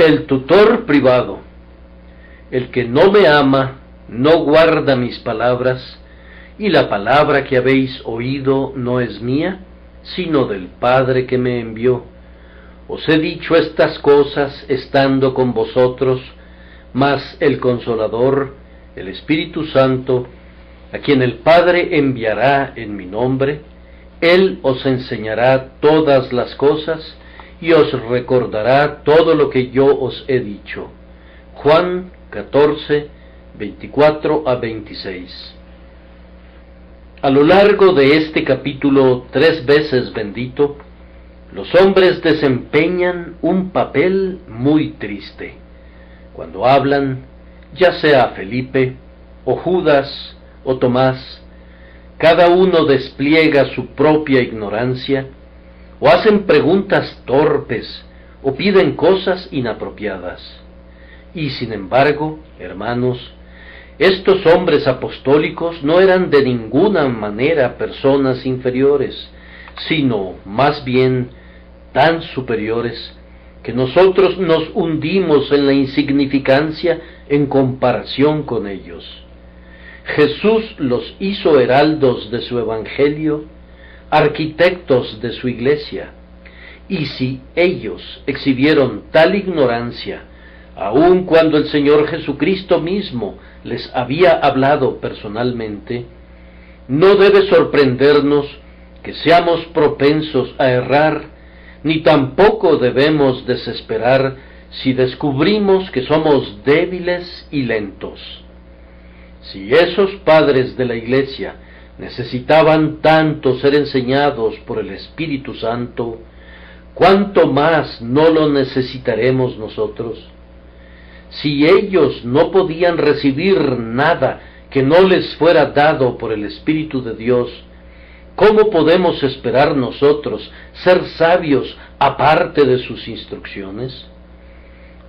El tutor privado. El que no me ama, no guarda mis palabras, y la palabra que habéis oído no es mía, sino del Padre que me envió. Os he dicho estas cosas estando con vosotros, mas el Consolador, el Espíritu Santo, a quien el Padre enviará en mi nombre, Él os enseñará todas las cosas y os recordará todo lo que yo os he dicho. Juan 14, 24 a 26. A lo largo de este capítulo 3 veces bendito, los hombres desempeñan un papel muy triste. Cuando hablan, ya sea Felipe, o Judas, o Tomás, cada uno despliega su propia ignorancia, o hacen preguntas torpes, o piden cosas inapropiadas. Y sin embargo, hermanos, estos hombres apostólicos no eran de ninguna manera personas inferiores, sino más bien tan superiores que nosotros nos hundimos en la insignificancia en comparación con ellos. Jesús los hizo heraldos de su evangelio, arquitectos de su iglesia, y si ellos exhibieron tal ignorancia, aun cuando el Señor Jesucristo mismo les había hablado personalmente, no debe sorprendernos que seamos propensos a errar, ni tampoco debemos desesperar si descubrimos que somos débiles y lentos. Si esos padres de la Iglesia necesitaban tanto ser enseñados por el Espíritu Santo, ¿cuánto más no lo necesitaremos nosotros? Si ellos no podían recibir nada que no les fuera dado por el Espíritu de Dios, ¿cómo podemos esperar nosotros ser sabios aparte de sus instrucciones?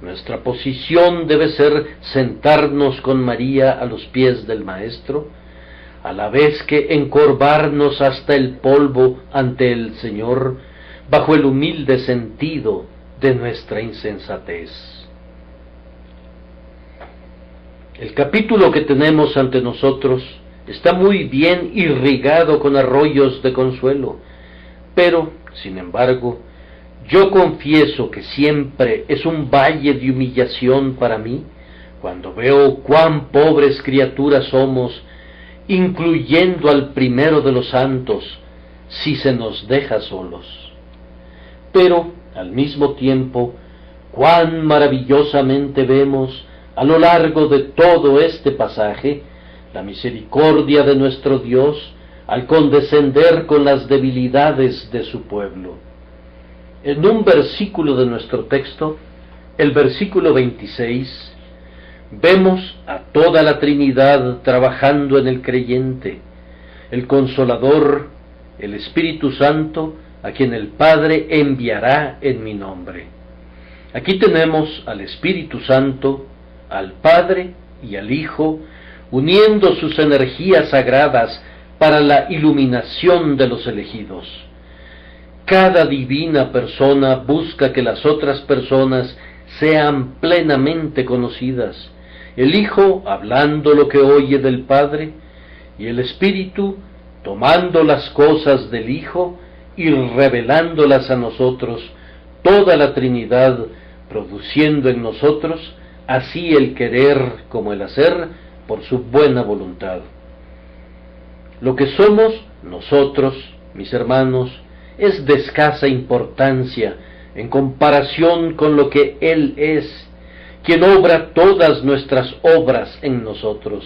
Nuestra posición debe ser sentarnos con María a los pies del Maestro, a la vez que encorvarnos hasta el polvo ante el Señor, bajo el humilde sentido de nuestra insensatez. El capítulo que tenemos ante nosotros está muy bien irrigado con arroyos de consuelo, pero, sin embargo, yo confieso que siempre es un valle de humillación para mí cuando veo cuán pobres criaturas somos, incluyendo al primero de los santos, si se nos deja solos. Pero, al mismo tiempo, cuán maravillosamente vemos, a lo largo de todo este pasaje, la misericordia de nuestro Dios al condescender con las debilidades de su pueblo. En un versículo de nuestro texto, el versículo 26, vemos a toda la Trinidad trabajando en el creyente, el Consolador, el Espíritu Santo, a quien el Padre enviará en mi nombre. Aquí tenemos al Espíritu Santo, al Padre y al Hijo, uniendo sus energías sagradas para la iluminación de los elegidos. Cada divina persona busca que las otras personas sean plenamente conocidas, el Hijo hablando lo que oye del Padre, y el Espíritu tomando las cosas del Hijo y revelándolas a nosotros, toda la Trinidad produciendo en nosotros así el querer como el hacer por su buena voluntad. Lo que somos nosotros, mis hermanos, es de escasa importancia en comparación con lo que Él es, quien obra todas nuestras obras en nosotros.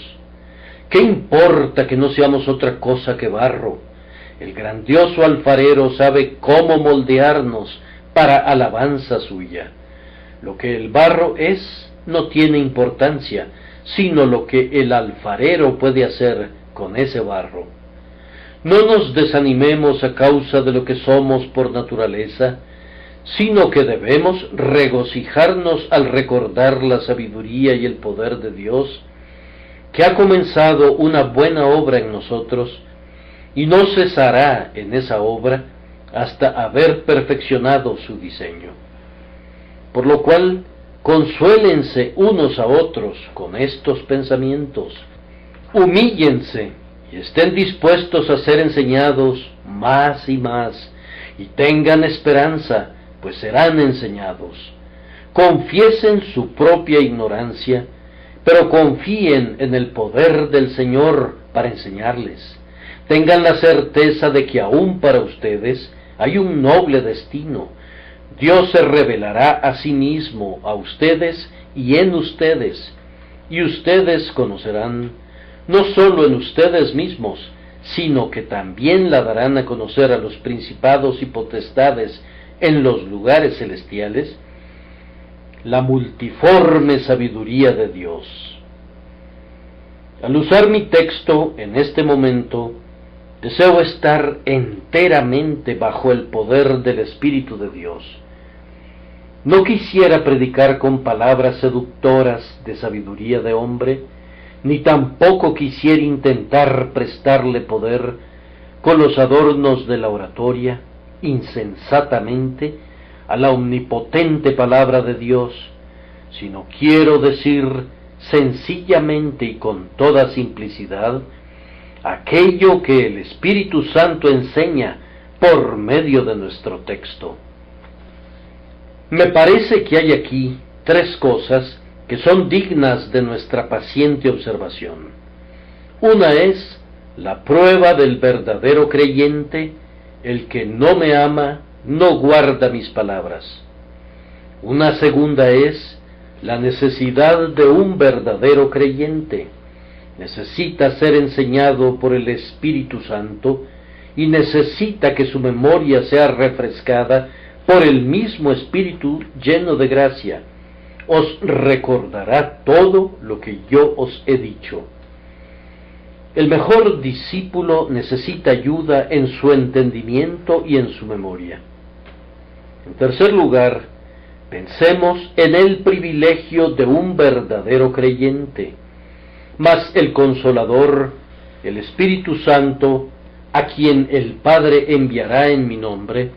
¿Qué importa que no seamos otra cosa que barro? El grandioso alfarero sabe cómo moldearnos para alabanza suya. Lo que el barro es no tiene importancia, sino lo que el alfarero puede hacer con ese barro. No nos desanimemos a causa de lo que somos por naturaleza, sino que debemos regocijarnos al recordar la sabiduría y el poder de Dios, que ha comenzado una buena obra en nosotros, y no cesará en esa obra hasta haber perfeccionado su diseño. Por lo cual, Consuélense unos a otros con estos pensamientos. Humíllense y estén dispuestos a ser enseñados más y más, y tengan esperanza, pues serán enseñados. Confiesen su propia ignorancia, pero confíen en el poder del Señor para enseñarles. Tengan la certeza de que aún para ustedes hay un noble destino. Dios se revelará a sí mismo a ustedes y en ustedes, y ustedes conocerán, no solo en ustedes mismos, sino que también la darán a conocer a los principados y potestades en los lugares celestiales, la multiforme sabiduría de Dios. Al usar mi texto en este momento, deseo estar enteramente bajo el poder del Espíritu de Dios. No quisiera predicar con palabras seductoras de sabiduría de hombre, ni tampoco quisiera intentar prestarle poder con los adornos de la oratoria, insensatamente, a la omnipotente palabra de Dios, sino quiero decir sencillamente y con toda simplicidad aquello que el Espíritu Santo enseña por medio de nuestro texto. Me parece que hay aquí tres cosas que son dignas de nuestra paciente observación. Una es la prueba del verdadero creyente: el que no me ama no guarda mis palabras. Una segunda es la necesidad de un verdadero creyente. Necesita ser enseñado por el Espíritu Santo y necesita que su memoria sea refrescada por el mismo Espíritu lleno de gracia. Os recordará todo lo que yo os he dicho. El mejor discípulo necesita ayuda en su entendimiento y en su memoria. En tercer lugar, pensemos en el privilegio de un verdadero creyente. Mas el Consolador, el Espíritu Santo, a quien el Padre enviará en mi nombre,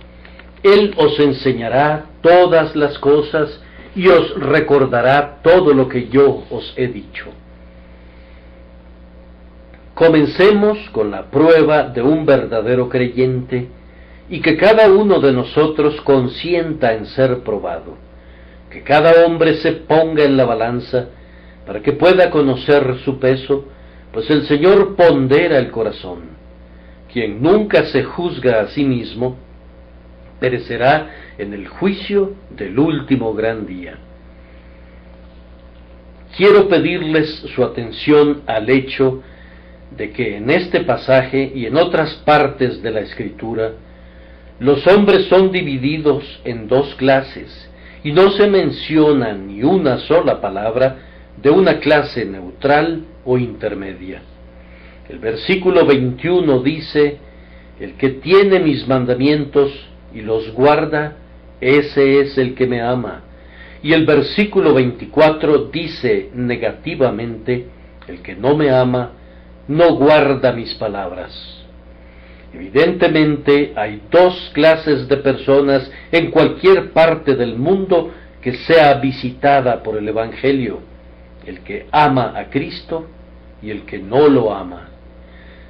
Él os enseñará todas las cosas y os recordará todo lo que yo os he dicho. Comencemos con la prueba de un verdadero creyente, y que cada uno de nosotros consienta en ser probado, que cada hombre se ponga en la balanza para que pueda conocer su peso, pues el Señor pondera el corazón. Quien nunca se juzga a sí mismo perecerá en el juicio del último gran día. Quiero pedirles su atención al hecho de que en este pasaje y en otras partes de la Escritura, los hombres son divididos en dos clases, y no se menciona ni una sola palabra de una clase neutral o intermedia. El versículo 21 dice: el que tiene mis mandamientos y los guarda, ese es el que me ama. Y el versículo 24 dice negativamente: el que no me ama, no guarda mis palabras. Evidentemente hay dos clases de personas en cualquier parte del mundo que sea visitada por el Evangelio: el que ama a Cristo y el que no lo ama.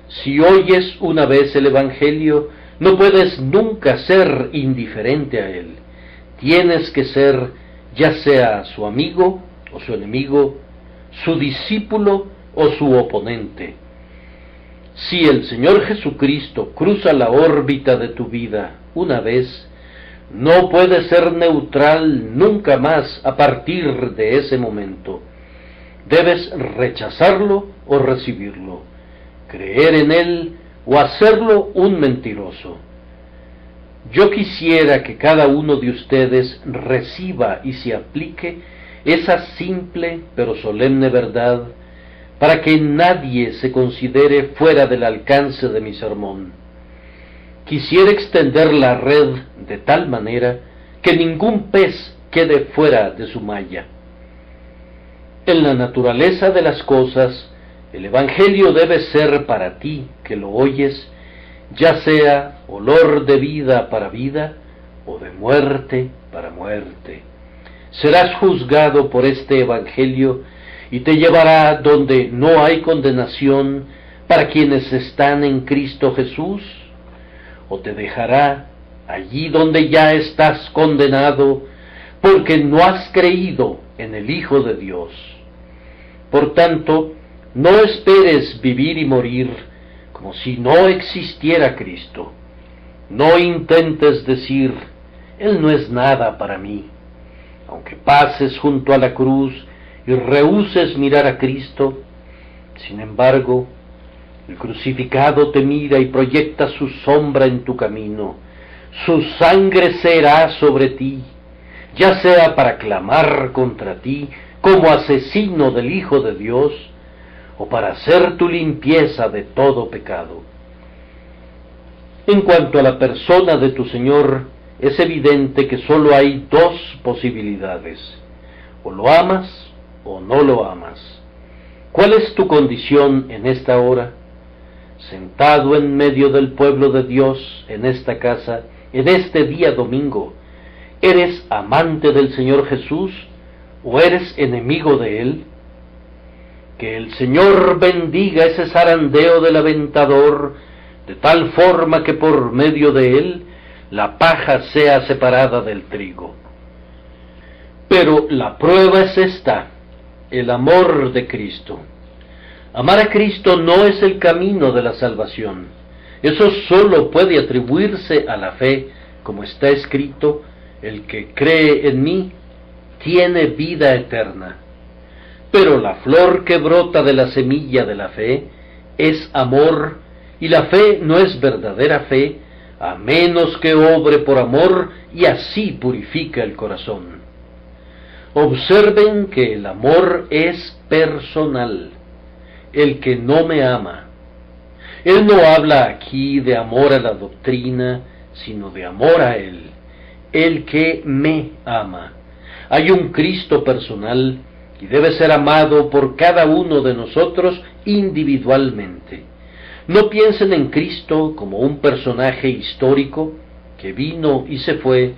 Si oyes una vez el Evangelio, no puedes nunca ser indiferente a él. Tienes que ser ya sea su amigo o su enemigo, su discípulo o su oponente. Si el Señor Jesucristo cruza la órbita de tu vida una vez, no puedes ser neutral nunca más a partir de ese momento. Debes rechazarlo o recibirlo, creer en él o hacerlo un mentiroso. Yo quisiera que cada uno de ustedes reciba y se aplique esa simple pero solemne verdad, para que nadie se considere fuera del alcance de mi sermón. Quisiera extender la red de tal manera que ningún pez quede fuera de su malla. En la naturaleza de las cosas, el Evangelio debe ser para ti, que lo oyes, ya sea olor de vida para vida, o de muerte para muerte. serás juzgado por este Evangelio y te llevará donde no hay condenación para quienes están en Cristo Jesús, o te dejará allí donde ya estás condenado, porque no has creído en el Hijo de Dios. Por tanto, no esperes vivir y morir como si no existiera Cristo. No intentes decir, Él no es nada para mí. Aunque pases junto a la cruz y rehúses mirar a Cristo, sin embargo, el crucificado te mira y proyecta su sombra en tu camino. Su sangre será sobre ti, ya sea para clamar contra ti como asesino del Hijo de Dios, o para hacer tu limpieza de todo pecado. En cuanto a la persona de tu Señor, es evidente que sólo hay dos posibilidades: o lo amas o no lo amas. ¿Cuál es tu condición en esta hora? Sentado en medio del pueblo de Dios en esta casa, en este día domingo, ¿eres amante del Señor Jesús o eres enemigo de Él? Que el Señor bendiga ese zarandeo del aventador, de tal forma que por medio de él la paja sea separada del trigo. Pero la prueba es esta: el amor de Cristo. Amar a Cristo no es el camino de la salvación. Eso solo puede atribuirse a la fe, como está escrito: el que cree en mí tiene vida eterna. Pero la flor que brota de la semilla de la fe es amor, y la fe no es verdadera fe, a menos que obre por amor y así purifica el corazón. Observen que el amor es personal. El que no me ama. Él no habla aquí de amor a la doctrina, sino de amor a Él. El que me ama. Hay un Cristo personal y debe ser amado por cada uno de nosotros individualmente. No piensen en Cristo como un personaje histórico que vino y se fue,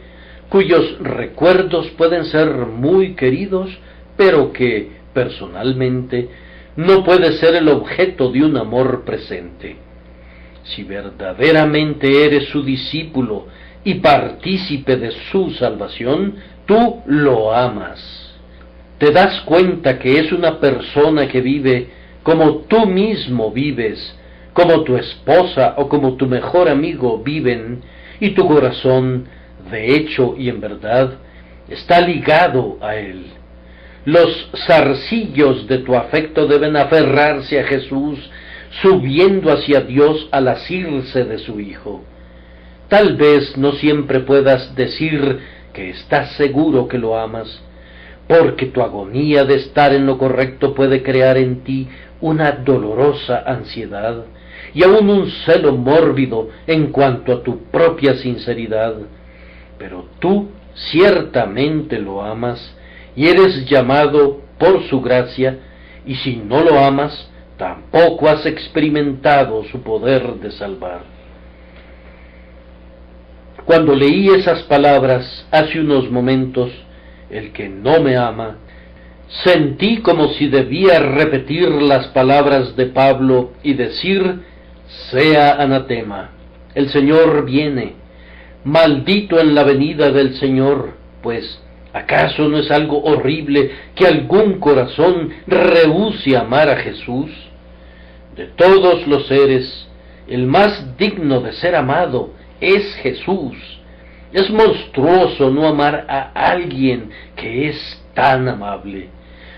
cuyos recuerdos pueden ser muy queridos, pero que, personalmente, no puede ser el objeto de un amor presente. Si verdaderamente eres su discípulo y partícipe de su salvación, tú lo amas. Te das cuenta que es una persona que vive como tú mismo vives, como tu esposa o como tu mejor amigo viven, y tu corazón, de hecho y en verdad, está ligado a Él. Los zarcillos de tu afecto deben aferrarse a Jesús, subiendo hacia Dios al asirse de su Hijo. Tal vez no siempre puedas decir que estás seguro que lo amas, porque tu agonía de estar en lo correcto puede crear en ti una dolorosa ansiedad y aún un celo mórbido en cuanto a tu propia sinceridad. Pero tú ciertamente lo amas y eres llamado por su gracia, y si no lo amas, tampoco has experimentado su poder de salvar. Cuando leí esas palabras hace unos momentos, el que no me ama, sentí como si debía repetir las palabras de Pablo y decir: sea anatema, el Señor viene, maldito en la venida del Señor, pues ¿acaso no es algo horrible que algún corazón rehúse amar a Jesús? De todos los seres, el más digno de ser amado es Jesús. Es monstruoso no amar a alguien que es tan amable.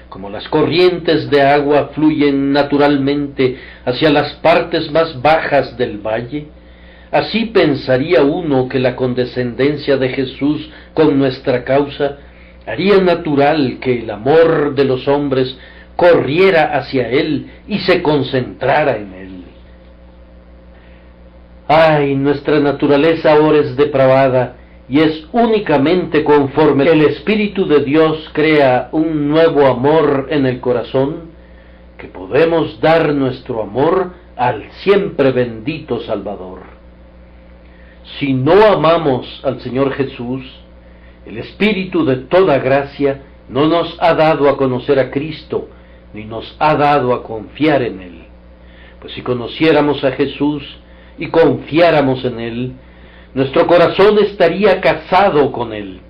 Como las corrientes de agua fluyen naturalmente hacia las partes más bajas del valle, así pensaría uno que la condescendencia de Jesús con nuestra causa haría natural que el amor de los hombres corriera hacia Él y se concentrara en Él. Ay, nuestra naturaleza ahora es depravada, y es únicamente conforme el Espíritu de Dios crea un nuevo amor en el corazón, que podemos dar nuestro amor al siempre bendito Salvador. Si no amamos al Señor Jesús, El Espíritu de toda gracia no nos ha dado a conocer a Cristo, ni nos ha dado a confiar en Él. Pues si conociéramos a Jesús y confiáramos en Él, nuestro corazón estaría casado con Él.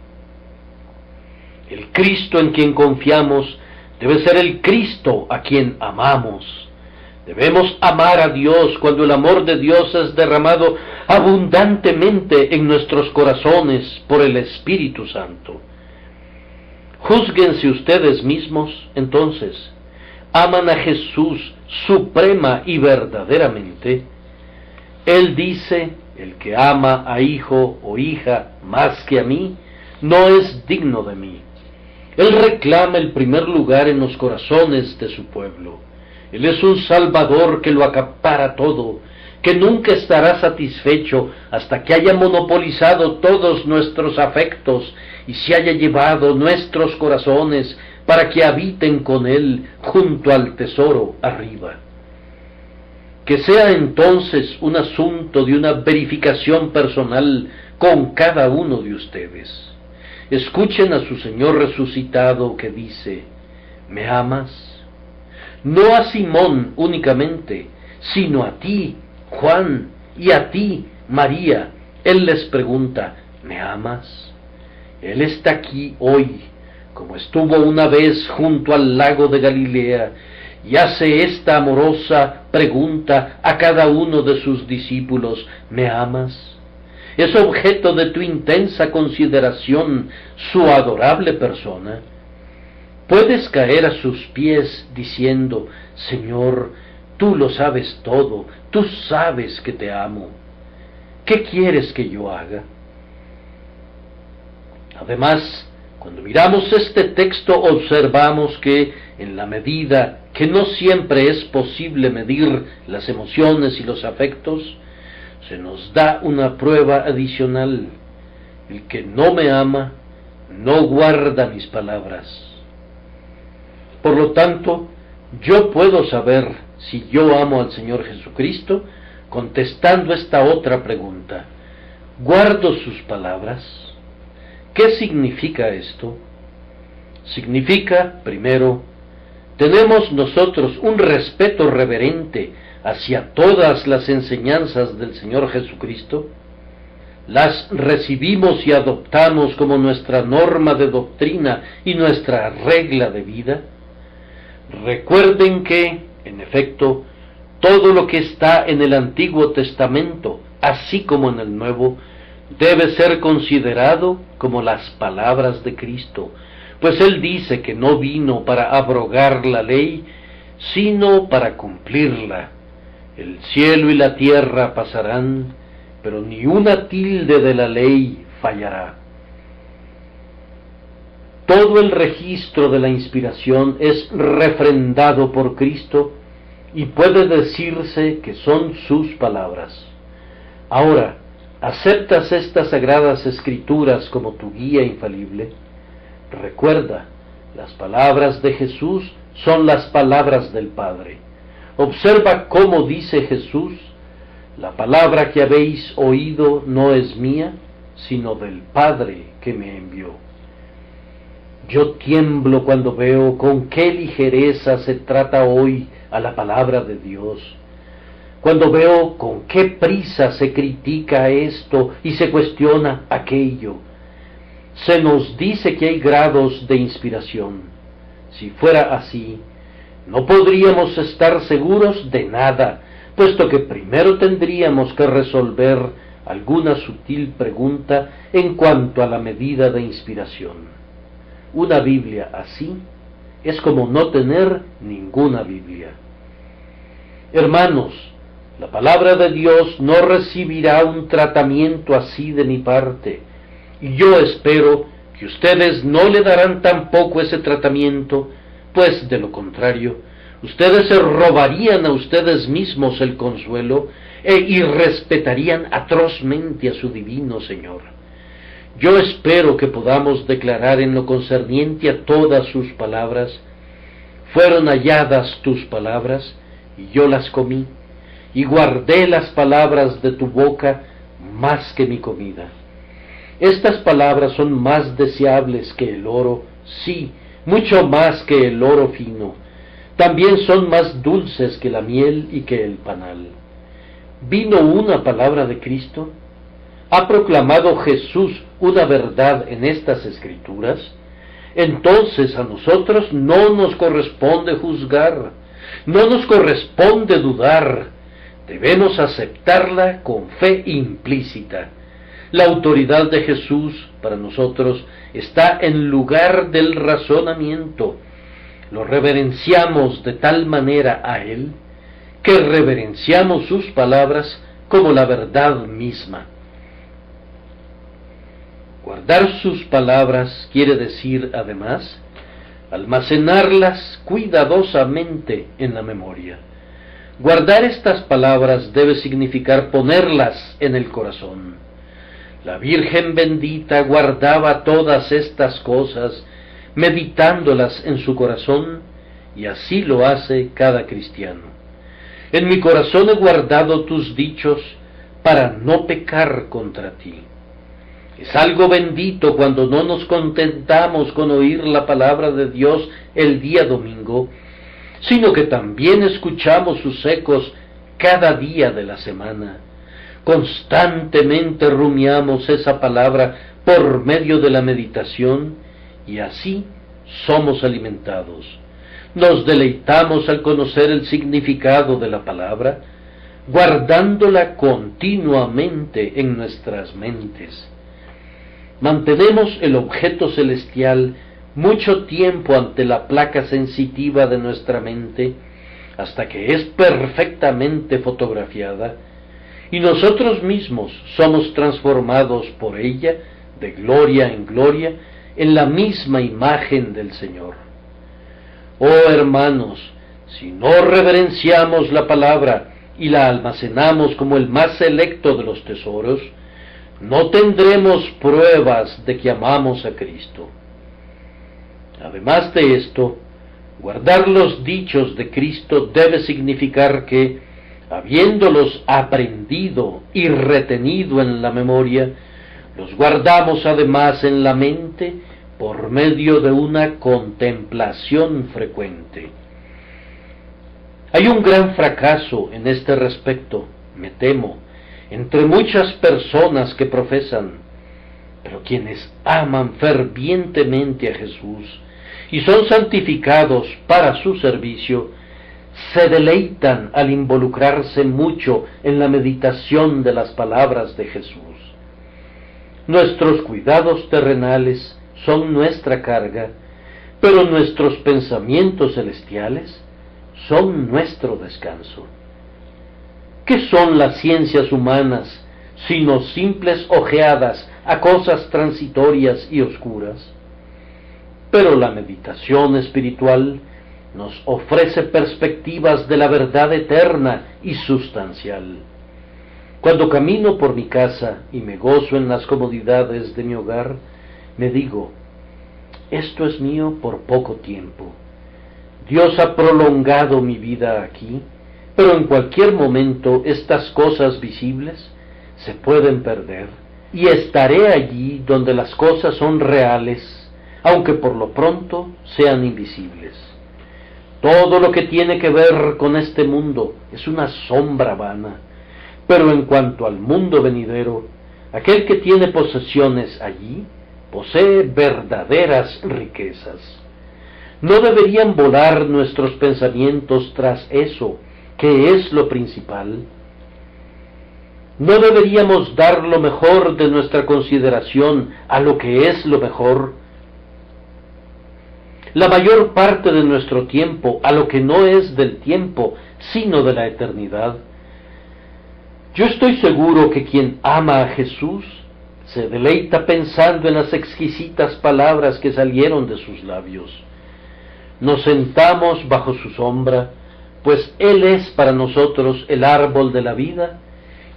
El Cristo en quien confiamos debe ser el Cristo a quien amamos. Debemos amar a Dios cuando el amor de Dios es derramado abundantemente en nuestros corazones por el Espíritu Santo. Júzguense ustedes mismos, entonces, ¿aman a Jesús suprema y verdaderamente? Él dice, el que ama a hijo o hija más que a mí, no es digno de mí. Él reclama el primer lugar en los corazones de su pueblo. Él es un Salvador que lo acapara todo, que nunca estará satisfecho hasta que haya monopolizado todos nuestros afectos y se haya llevado nuestros corazones para que habiten con Él junto al tesoro arriba. Que sea entonces un asunto de una verificación personal con cada uno de ustedes. Escuchen a su Señor resucitado que dice, ¿me amas? No a Simón únicamente, sino a ti, Juan, y a ti, María. Él les pregunta, ¿me amas? Él está aquí hoy, como estuvo una vez junto al lago de Galilea, y hace esta amorosa pregunta a cada uno de sus discípulos, ¿me amas? ¿Es objeto de tu intensa consideración su adorable persona? Puedes caer a sus pies diciendo, Señor, tú lo sabes todo, tú sabes que te amo. ¿Qué quieres que yo haga? Además, cuando miramos este texto observamos que, en la medida que no siempre es posible medir las emociones y los afectos, se nos da una prueba adicional. El que no me ama, no guarda mis palabras. Por lo tanto, yo puedo saber si yo amo al Señor Jesucristo contestando esta otra pregunta. ¿Guardo sus palabras? ¿Qué significa esto? Significa, primero, tenemos nosotros un respeto reverente hacia todas las enseñanzas del Señor Jesucristo, las recibimos y adoptamos como nuestra norma de doctrina y nuestra regla de vida. Recuerden que, en efecto, todo lo que está en el Antiguo Testamento, así como en el Nuevo, debe ser considerado como las palabras de Cristo, pues Él dice que no vino para abrogar la ley, sino para cumplirla. El cielo y la tierra pasarán, pero ni una tilde de la ley fallará. Todo el registro de la inspiración es refrendado por Cristo y puede decirse que son sus palabras. Ahora, ¿aceptas estas sagradas escrituras como tu guía infalible? Recuerda, las palabras de Jesús son las palabras del Padre. Observa cómo dice Jesús, la palabra que habéis oído no es mía, sino del Padre que me envió. Yo tiemblo cuando veo con qué ligereza se trata hoy a la palabra de Dios, cuando veo con qué prisa se critica esto y se cuestiona aquello. Se nos dice que hay grados de inspiración. Si fuera así, no podríamos estar seguros de nada, puesto que primero tendríamos que resolver alguna sutil pregunta en cuanto a la medida de inspiración. Una Biblia así es como no tener ninguna Biblia. Hermanos, la palabra de Dios no recibirá un tratamiento así de mi parte, y yo espero que ustedes no le darán tampoco ese tratamiento, pues de lo contrario, ustedes se robarían a ustedes mismos el consuelo e irrespetarían atrozmente a su divino Señor. Yo espero que podamos declarar en lo concerniente a todas sus palabras, fueron halladas tus palabras, y yo las comí, y guardé las palabras de tu boca más que mi comida. Estas palabras son más deseables que el oro, sí, mucho más que el oro fino. También son más dulces que la miel y que el panal. ¿Vino una palabra de Cristo? ¿Ha proclamado Jesús una verdad en estas Escrituras? Entonces a nosotros no nos corresponde juzgar, no nos corresponde dudar, debemos aceptarla con fe implícita. La autoridad de Jesús para nosotros está en lugar del razonamiento. Lo reverenciamos de tal manera a Él, que reverenciamos sus palabras como la verdad misma. Guardar sus palabras quiere decir, además, almacenarlas cuidadosamente en la memoria. Guardar estas palabras debe significar ponerlas en el corazón. La Virgen bendita guardaba todas estas cosas, meditándolas en su corazón, y así lo hace cada cristiano. En mi corazón he guardado tus dichos para no pecar contra ti. Es algo bendito cuando no nos contentamos con oír la palabra de Dios el día domingo, sino que también escuchamos sus ecos cada día de la semana. Constantemente rumiamos esa palabra por medio de la meditación y así somos alimentados. Nos deleitamos al conocer el significado de la palabra, guardándola continuamente en nuestras mentes. Mantenemos el objeto celestial mucho tiempo ante la placa sensitiva de nuestra mente, hasta que es perfectamente fotografiada, y nosotros mismos somos transformados por ella, de gloria en gloria, en la misma imagen del Señor. Oh hermanos, si no reverenciamos la palabra y la almacenamos como el más selecto de los tesoros, no tendremos pruebas de que amamos a Cristo. Además de esto, guardar los dichos de Cristo debe significar que, habiéndolos aprendido y retenido en la memoria, los guardamos además en la mente por medio de una contemplación frecuente. Hay un gran fracaso en este respecto, me temo, entre muchas personas que profesan, pero quienes aman fervientemente a Jesús y son santificados para su servicio, se deleitan al involucrarse mucho en la meditación de las palabras de Jesús. Nuestros cuidados terrenales son nuestra carga, pero nuestros pensamientos celestiales son nuestro descanso. ¿Qué son las ciencias humanas sino simples ojeadas a cosas transitorias y oscuras? Pero la meditación espiritual nos ofrece perspectivas de la verdad eterna y sustancial. Cuando camino por mi casa y me gozo en las comodidades de mi hogar, me digo, esto es mío por poco tiempo. Dios ha prolongado mi vida aquí, pero en cualquier momento estas cosas visibles se pueden perder, y estaré allí donde las cosas son reales, aunque por lo pronto sean invisibles. Todo lo que tiene que ver con este mundo es una sombra vana, pero en cuanto al mundo venidero, aquel que tiene posesiones allí, posee verdaderas riquezas. ¿No deberían volar nuestros pensamientos tras eso, que es lo principal? ¿No deberíamos dar lo mejor de nuestra consideración a lo que es lo mejor? La mayor parte de nuestro tiempo a lo que no es del tiempo, sino de la eternidad. Yo estoy seguro que quien ama a Jesús se deleita pensando en las exquisitas palabras que salieron de sus labios. Nos sentamos bajo su sombra, pues Él es para nosotros el árbol de la vida,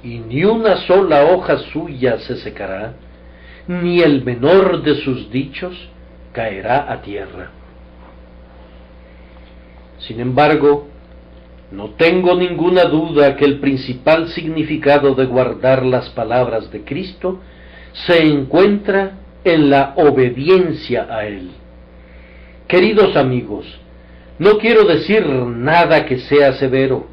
y ni una sola hoja suya se secará, ni el menor de sus dichos caerá a tierra. Sin embargo, no tengo ninguna duda que el principal significado de guardar las palabras de Cristo se encuentra en la obediencia a Él. Queridos amigos, no quiero decir nada que sea severo,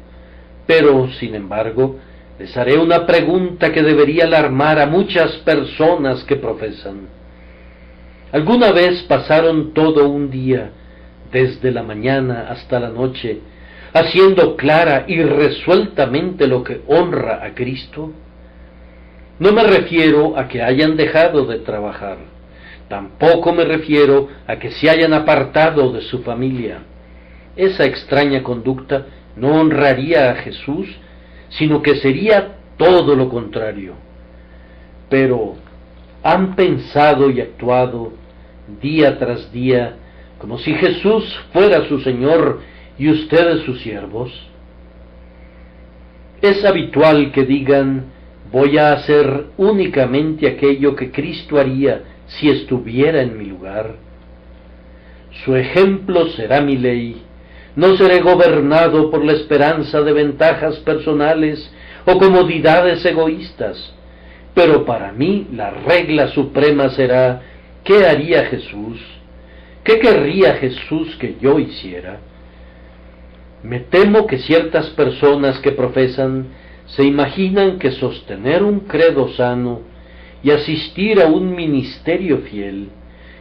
pero, sin embargo, les haré una pregunta que debería alarmar a muchas personas que profesan. ¿Alguna vez pasaron todo un día, desde la mañana hasta la noche, haciendo clara y resueltamente lo que honra a Cristo? No me refiero a que hayan dejado de trabajar, tampoco me refiero a que se hayan apartado de su familia. Esa extraña conducta no honraría a Jesús, sino que sería todo lo contrario. Pero, ¿han pensado y actuado día tras día como si Jesús fuera su Señor y ustedes sus siervos? Es habitual que digan: voy a hacer únicamente aquello que Cristo haría si estuviera en mi lugar. Su ejemplo será mi ley. No seré gobernado por la esperanza de ventajas personales o comodidades egoístas, pero para mí la regla suprema será: ¿qué haría Jesús? ¿Qué querría Jesús que yo hiciera? Me temo que ciertas personas que profesan se imaginan que sostener un credo sano y asistir a un ministerio fiel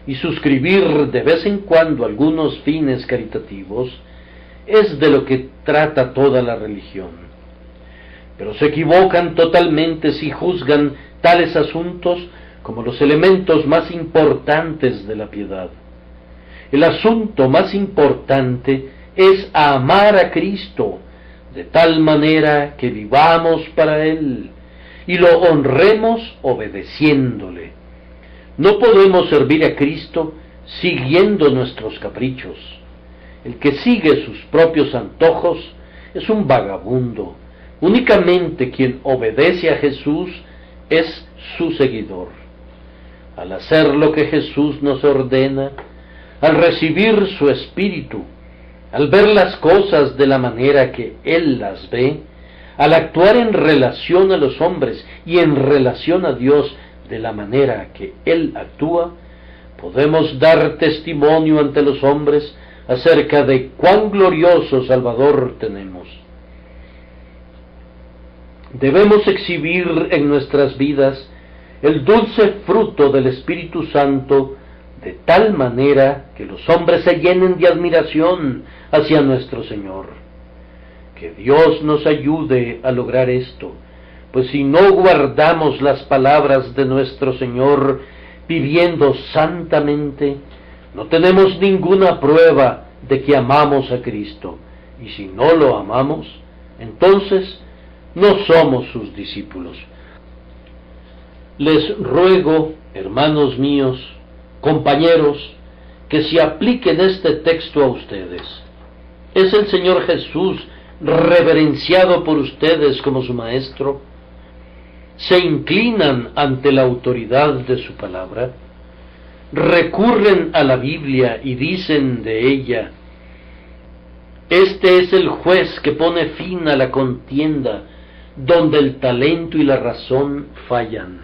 y suscribir de vez en cuando algunos fines caritativos es de lo que trata toda la religión. Pero se equivocan totalmente si juzgan tales asuntos como los elementos más importantes de la piedad. El asunto más importante es amar a Cristo de tal manera que vivamos para Él y lo honremos obedeciéndole. No podemos servir a Cristo siguiendo nuestros caprichos. El que sigue sus propios antojos es un vagabundo. Únicamente quien obedece a Jesús es su seguidor. Al hacer lo que Jesús nos ordena, al recibir su Espíritu, al ver las cosas de la manera que Él las ve, al actuar en relación a los hombres y en relación a Dios de la manera que Él actúa, podemos dar testimonio ante los hombres acerca de cuán glorioso Salvador tenemos. Debemos exhibir en nuestras vidas el dulce fruto del Espíritu Santo de tal manera que los hombres se llenen de admiración hacia nuestro Señor. Que Dios nos ayude a lograr esto, pues si no guardamos las palabras de nuestro Señor viviendo santamente, no tenemos ninguna prueba de que amamos a Cristo, y si no lo amamos, entonces no somos sus discípulos. Les ruego, hermanos míos, compañeros, que se apliquen este texto a ustedes. ¿Es el Señor Jesús reverenciado por ustedes como su Maestro? ¿Se inclinan ante la autoridad de su palabra? ¿Recurren a la Biblia y dicen de ella: este es el juez que pone fin a la contienda donde el talento y la razón fallan?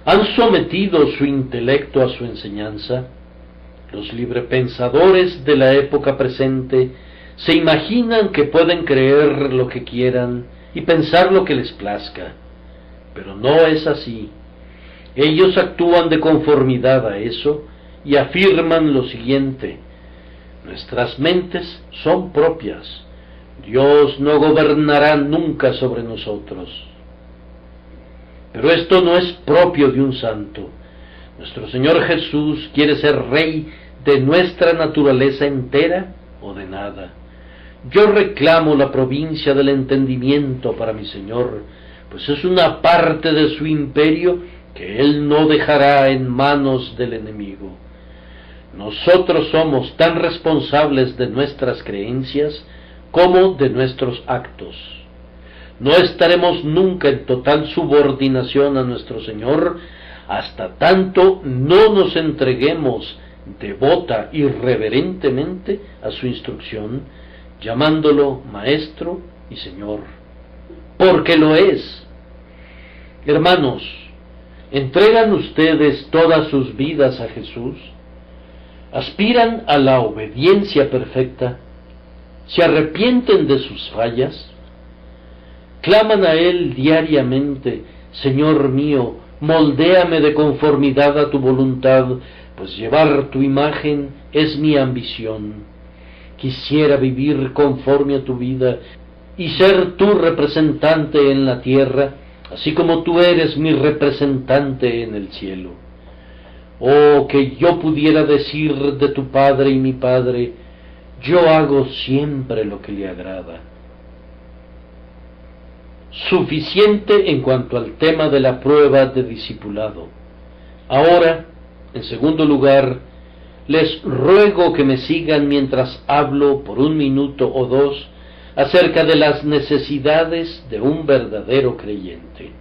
¿Han sometido su intelecto a su enseñanza? Los librepensadores de la época presente se imaginan que pueden creer lo que quieran y pensar lo que les plazca, pero no es así. Ellos actúan de conformidad a eso y afirman lo siguiente: nuestras mentes son propias, Dios no gobernará nunca sobre nosotros. Pero esto no es propio de un santo. Nuestro Señor Jesús quiere ser Rey de nuestra naturaleza entera o de nada. Yo reclamo la provincia del entendimiento para mi Señor, pues es una parte de su imperio que Él no dejará en manos del enemigo. Nosotros somos tan responsables de nuestras creencias como de nuestros actos. No estaremos nunca en total subordinación a nuestro Señor hasta tanto no nos entreguemos devota y reverentemente a su instrucción, llamándolo Maestro y Señor, porque lo es. Hermanos, ¿Entregan ustedes todas sus vidas a Jesús? ¿Aspiran a la obediencia perfecta? ¿Se arrepienten de sus fallas? ¿Claman a Él diariamente: Señor mío, moldéame de conformidad a tu voluntad, pues llevar tu imagen es mi ambición? Quisiera vivir conforme a tu vida y ser tu representante en la tierra, así como tú eres mi representante en el cielo. Oh, que yo pudiera decir de tu Padre y mi Padre: yo hago siempre lo que le agrada. Suficiente en cuanto al tema de la prueba de discipulado. Ahora, en segundo lugar, les ruego que me sigan mientras hablo por 1 minuto o 2 acerca de las necesidades de un verdadero creyente.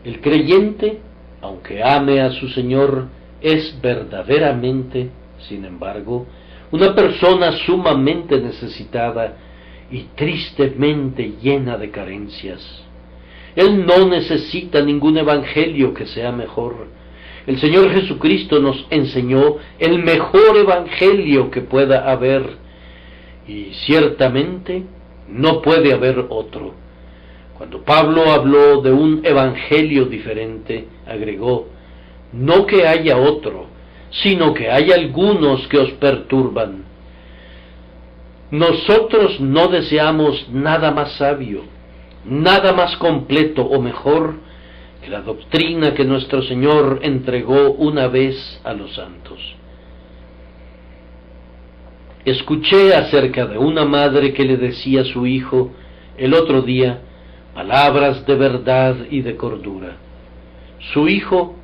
El creyente, aunque ame a su Señor, es verdaderamente, sin embargo, una persona sumamente necesitada y tristemente llena de carencias. Él no necesita ningún evangelio que sea mejor. El Señor Jesucristo nos enseñó el mejor evangelio que pueda haber, y ciertamente no puede haber otro. Cuando Pablo habló de un evangelio diferente, agregó: no que haya otro, sino que hay algunos que os perturban. Nosotros no deseamos nada más sabio, nada más completo o mejor que la doctrina que nuestro Señor entregó una vez a los santos. Escuché acerca de una madre que le decía a su hijo el otro día palabras de verdad y de cordura. Su hijo,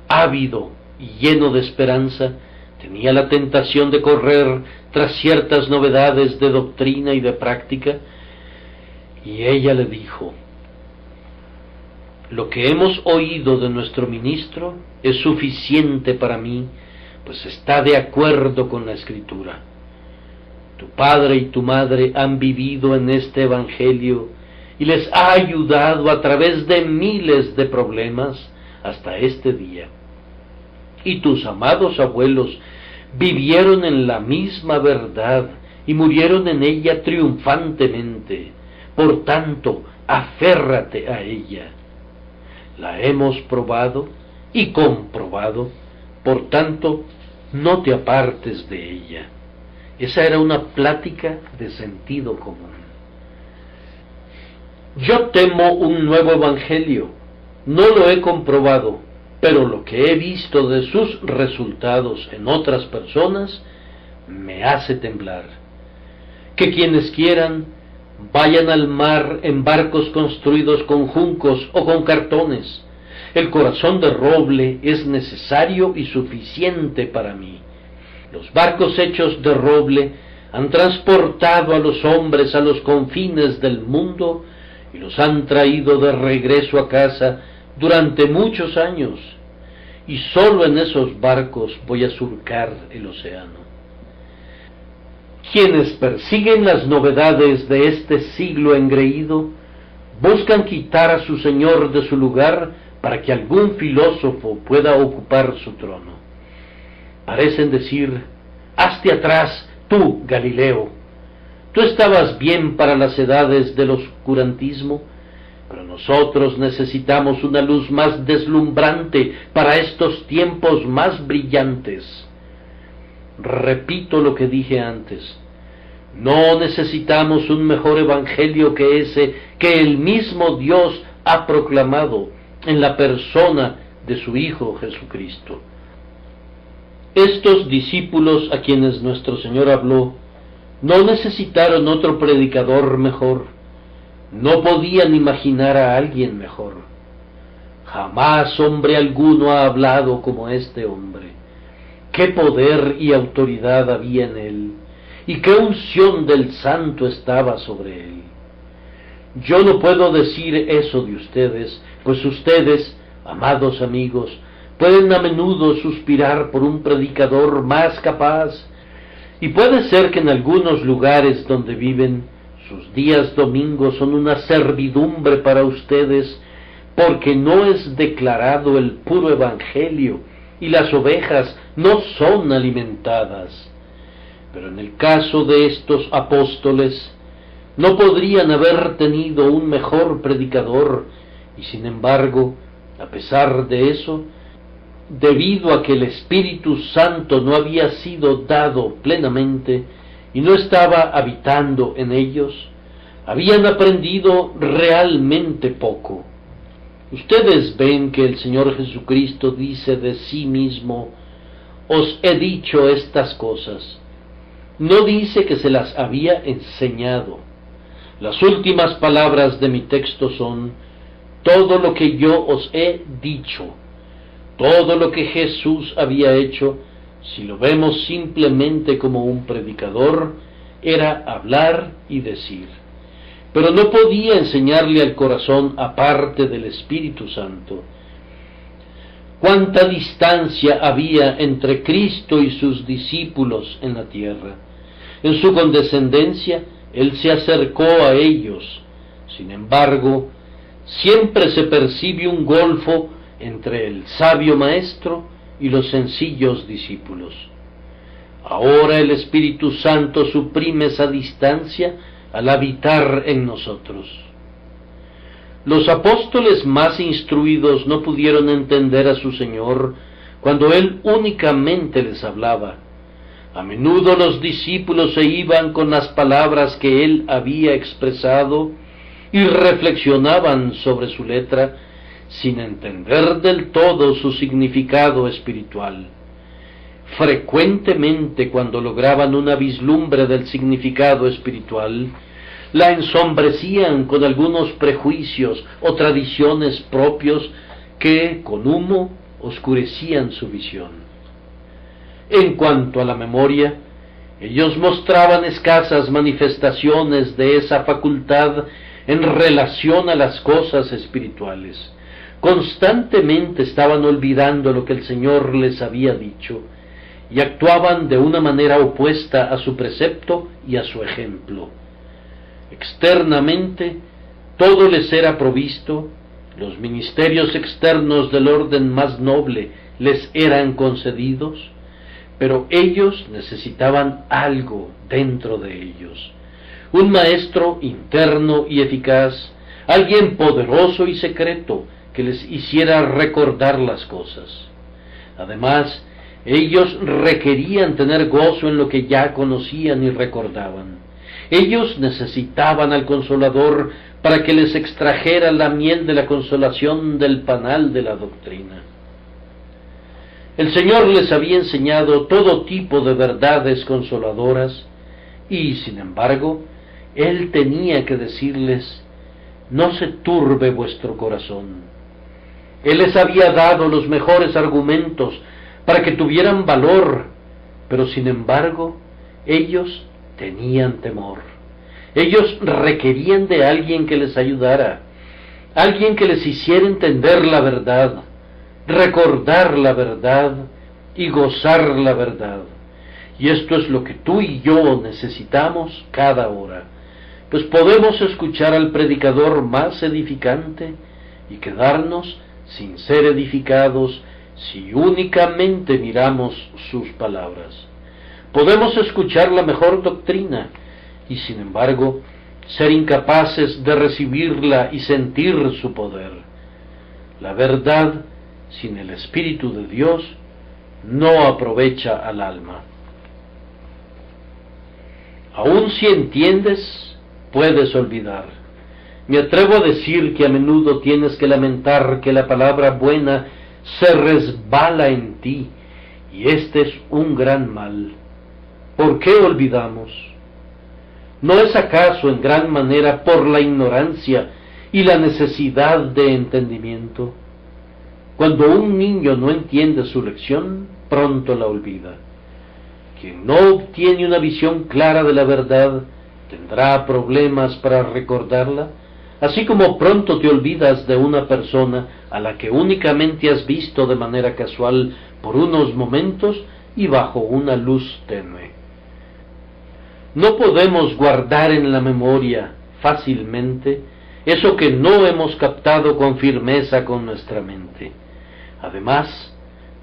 ávido y lleno de esperanza, tenía la tentación de correr tras ciertas novedades de doctrina y de práctica, y ella le dijo: lo que hemos oído de nuestro ministro es suficiente para mí, pues está de acuerdo con la Escritura. Tu padre y tu madre han vivido en este evangelio y les ha ayudado a través de miles de problemas hasta este día. Y tus amados abuelos vivieron en la misma verdad y murieron en ella triunfantemente. Por tanto, aférrate a ella. La hemos probado y comprobado, por tanto, no te apartes de ella. Esa era una plática de sentido común. Yo temo un nuevo evangelio. No lo he comprobado, pero lo que he visto de sus resultados en otras personas me hace temblar. Que quienes quieran vayan al mar en barcos construidos con juncos o con cartones. El corazón de roble es necesario y suficiente para mí. Los barcos hechos de roble han transportado a los hombres a los confines del mundo y los han traído de regreso a casa durante muchos años, y solo en esos barcos voy a surcar el océano. Quienes persiguen las novedades de este siglo engreído buscan quitar a su Señor de su lugar para que algún filósofo pueda ocupar su trono. Parecen decir: hazte atrás, tú, Galileo. Tú estabas bien para las edades del oscurantismo, pero nosotros necesitamos una luz más deslumbrante para estos tiempos más brillantes. Repito lo que dije antes: no necesitamos un mejor evangelio que ese que el mismo Dios ha proclamado en la persona de su Hijo Jesucristo. Estos discípulos a quienes nuestro Señor habló no necesitaron otro predicador mejor, no podían imaginar a alguien mejor. Jamás hombre alguno ha hablado como este hombre. Qué poder y autoridad había en él, y qué unción del Santo estaba sobre él. Yo no puedo decir eso de ustedes, pues ustedes, amados amigos, pueden a menudo suspirar por un predicador más capaz, y puede ser que en algunos lugares donde viven, sus días domingos son una servidumbre para ustedes, porque no es declarado el puro evangelio y las ovejas no son alimentadas. Pero en el caso de estos apóstoles, no podrían haber tenido un mejor predicador, y sin embargo, a pesar de eso, debido a que el Espíritu Santo no había sido dado plenamente y no estaba habitando en ellos, habían aprendido realmente poco. Ustedes ven que el Señor Jesucristo dice de sí mismo: os he dicho estas cosas. No dice que se las había enseñado. Las últimas palabras de mi texto son: todo lo que yo os he dicho. Todo lo que Jesús había hecho, si lo vemos simplemente como un predicador, era hablar y decir. Pero no podía enseñarle al corazón aparte del Espíritu Santo. ¿Cuánta distancia había entre Cristo y sus discípulos en la tierra? En su condescendencia, Él se acercó a ellos. Sin embargo, siempre se percibe un golfo entre el sabio maestro y los sencillos discípulos. Ahora el Espíritu Santo suprime esa distancia al habitar en nosotros. Los apóstoles más instruidos no pudieron entender a su Señor cuando Él únicamente les hablaba. A menudo los discípulos se iban con las palabras que Él había expresado y reflexionaban sobre su letra sin entender del todo su significado espiritual. Frecuentemente, cuando lograban una vislumbre del significado espiritual, la ensombrecían con algunos prejuicios o tradiciones propios que, con humo, oscurecían su visión. En cuanto a la memoria, ellos mostraban escasas manifestaciones de esa facultad en relación a las cosas espirituales. Constantemente estaban olvidando lo que el Señor les había dicho y actuaban de una manera opuesta a su precepto y a su ejemplo. Externamente, todo les era provisto, los ministerios externos del orden más noble les eran concedidos, pero ellos necesitaban algo dentro de ellos, un maestro interno y eficaz, alguien poderoso y secreto que les hiciera recordar las cosas. Además, ellos requerían tener gozo en lo que ya conocían y recordaban. Ellos necesitaban al Consolador para que les extrajera la miel de la consolación del panal de la doctrina. El Señor les había enseñado todo tipo de verdades consoladoras y, sin embargo, Él tenía que decirles: no se turbe vuestro corazón. Él les había dado los mejores argumentos para que tuvieran valor, pero sin embargo, ellos tenían temor. Ellos requerían de alguien que les ayudara, alguien que les hiciera entender la verdad, recordar la verdad y gozar la verdad. Y esto es lo que tú y yo necesitamos cada hora, pues podemos escuchar al predicador más edificante y quedarnos sin ser edificados si únicamente miramos sus palabras. Podemos escuchar la mejor doctrina y, sin embargo, ser incapaces de recibirla y sentir su poder. La verdad, sin el Espíritu de Dios, no aprovecha al alma. Aun si entiendes, puedes olvidar. Me atrevo a decir que a menudo tienes que lamentar que la palabra buena se resbala en ti, y este es un gran mal. ¿Por qué olvidamos? ¿No es acaso en gran manera por la ignorancia y la necesidad de entendimiento? Cuando un niño no entiende su lección, pronto la olvida. Quien no obtiene una visión clara de la verdad, tendrá problemas para recordarla, así como pronto te olvidas de una persona a la que únicamente has visto de manera casual por unos momentos y bajo una luz tenue. No podemos guardar en la memoria fácilmente eso que no hemos captado con firmeza con nuestra mente. Además,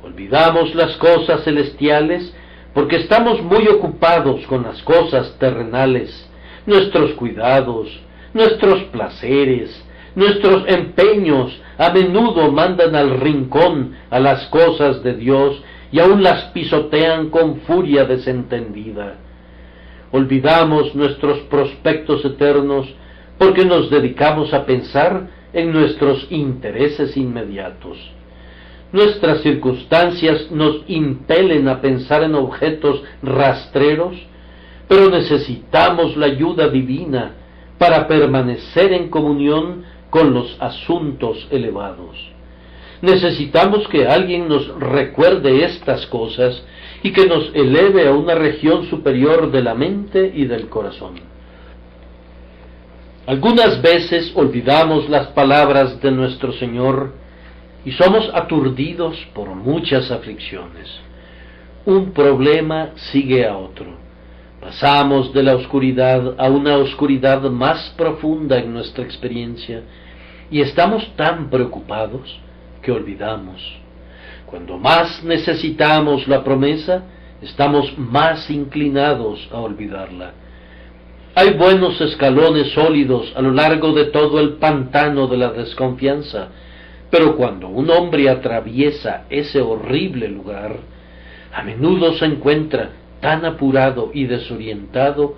olvidamos las cosas celestiales porque estamos muy ocupados con las cosas terrenales, nuestros cuidados, nuestros placeres, nuestros empeños a menudo mandan al rincón a las cosas de Dios y aún las pisotean con furia desentendida. Olvidamos nuestros prospectos eternos porque nos dedicamos a pensar en nuestros intereses inmediatos. Nuestras circunstancias nos impelen a pensar en objetos rastreros, pero necesitamos la ayuda divina para permanecer en comunión con los asuntos elevados. Necesitamos que alguien nos recuerde estas cosas y que nos eleve a una región superior de la mente y del corazón. Algunas veces olvidamos las palabras de nuestro Señor y somos aturdidos por muchas aflicciones. Un problema sigue a otro. Pasamos de la oscuridad a una oscuridad más profunda en nuestra experiencia y estamos tan preocupados que olvidamos. Cuando más necesitamos la promesa, estamos más inclinados a olvidarla. Hay buenos escalones sólidos a lo largo de todo el pantano de la desconfianza, pero cuando un hombre atraviesa ese horrible lugar, a menudo se encuentra tan apurado y desorientado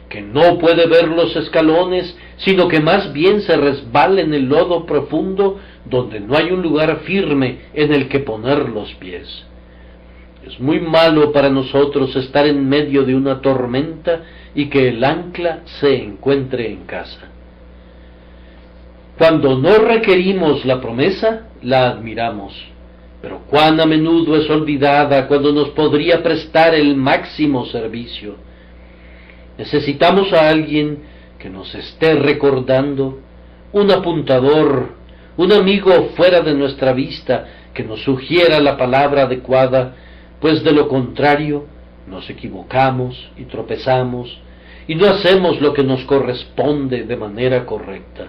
que no puede ver los escalones, sino que más bien se resbala en el lodo profundo donde no hay un lugar firme en el que poner los pies. Es muy malo para nosotros estar en medio de una tormenta y que el ancla se encuentre en casa. Cuando no requerimos la promesa, la admiramos, pero cuán a menudo es olvidada cuando nos podría prestar el máximo servicio. Necesitamos a alguien que nos esté recordando, un apuntador, un amigo fuera de nuestra vista que nos sugiera la palabra adecuada, pues de lo contrario nos equivocamos y tropezamos y no hacemos lo que nos corresponde de manera correcta.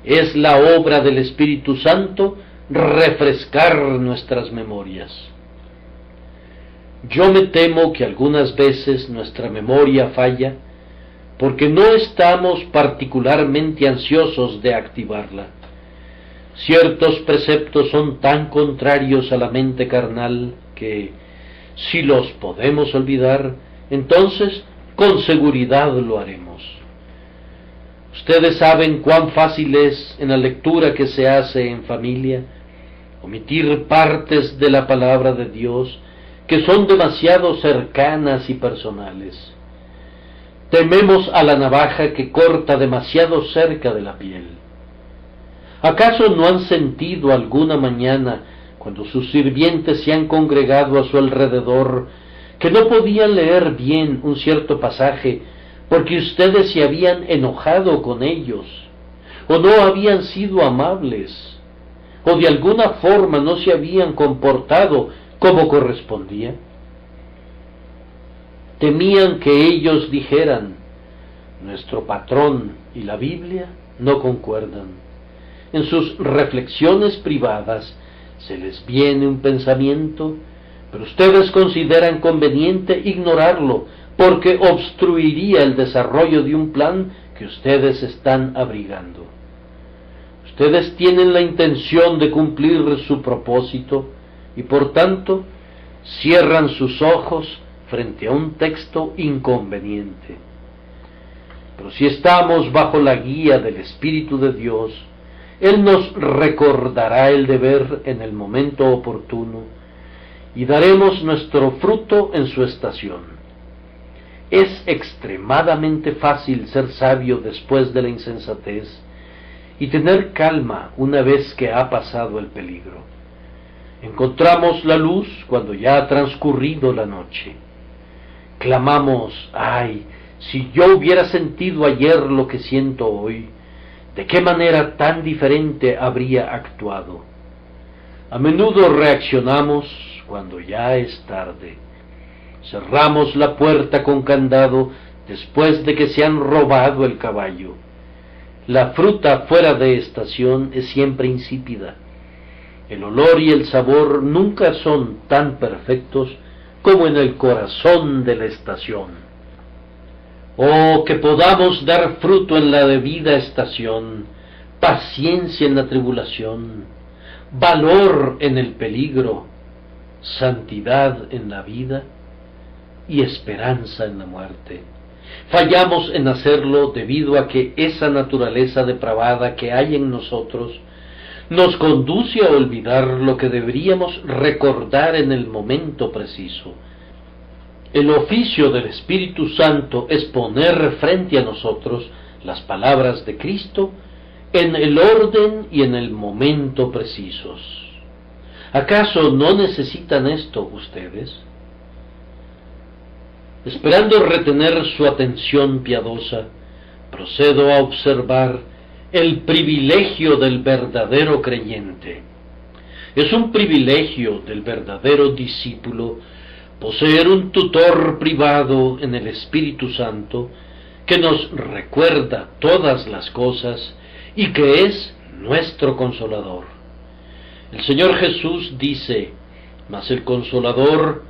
Es la obra del Espíritu Santo refrescar nuestras memorias. Yo me temo que algunas veces nuestra memoria falla porque no estamos particularmente ansiosos de activarla. Ciertos preceptos son tan contrarios a la mente carnal que, si los podemos olvidar, entonces con seguridad lo haremos. Ustedes saben cuán fácil es, en la lectura que se hace en familia, omitir partes de la palabra de Dios que son demasiado cercanas y personales. Tememos a la navaja que corta demasiado cerca de la piel. ¿Acaso no han sentido alguna mañana, cuando sus sirvientes se han congregado a su alrededor, que no podían leer bien un cierto pasaje porque ustedes se habían enojado con ellos, o no habían sido amables, o de alguna forma no se habían comportado como correspondía? Temían que ellos dijeran: nuestro patrón y la Biblia no concuerdan. En sus reflexiones privadas se les viene un pensamiento, pero ustedes consideran conveniente ignorarlo porque obstruiría el desarrollo de un plan que ustedes están abrigando. Ustedes tienen la intención de cumplir su propósito y por tanto cierran sus ojos frente a un texto inconveniente. Pero si estamos bajo la guía del Espíritu de Dios, Él nos recordará el deber en el momento oportuno y daremos nuestro fruto en su estación. Es extremadamente fácil ser sabio después de la insensatez y tener calma una vez que ha pasado el peligro. Encontramos la luz cuando ya ha transcurrido la noche. Clamamos: ¡ay! Si yo hubiera sentido ayer lo que siento hoy, ¿de qué manera tan diferente habría actuado? A menudo reaccionamos cuando ya es tarde. Cerramos la puerta con candado después de que se han robado el caballo. La fruta fuera de estación es siempre insípida. El olor y el sabor nunca son tan perfectos como en el corazón de la estación. Oh, que podamos dar fruto en la debida estación, paciencia en la tribulación, valor en el peligro, santidad en la vida y esperanza en la muerte. Fallamos en hacerlo debido a que esa naturaleza depravada que hay en nosotros nos conduce a olvidar lo que deberíamos recordar en el momento preciso. El oficio del Espíritu Santo es poner frente a nosotros las palabras de Cristo en el orden y en el momento precisos. ¿Acaso no necesitan esto ustedes? Esperando retener su atención piadosa, procedo a observar el privilegio del verdadero creyente. Es un privilegio del verdadero discípulo poseer un tutor privado en el Espíritu Santo que nos recuerda todas las cosas y que es nuestro consolador. El Señor Jesús dice: mas el Consolador,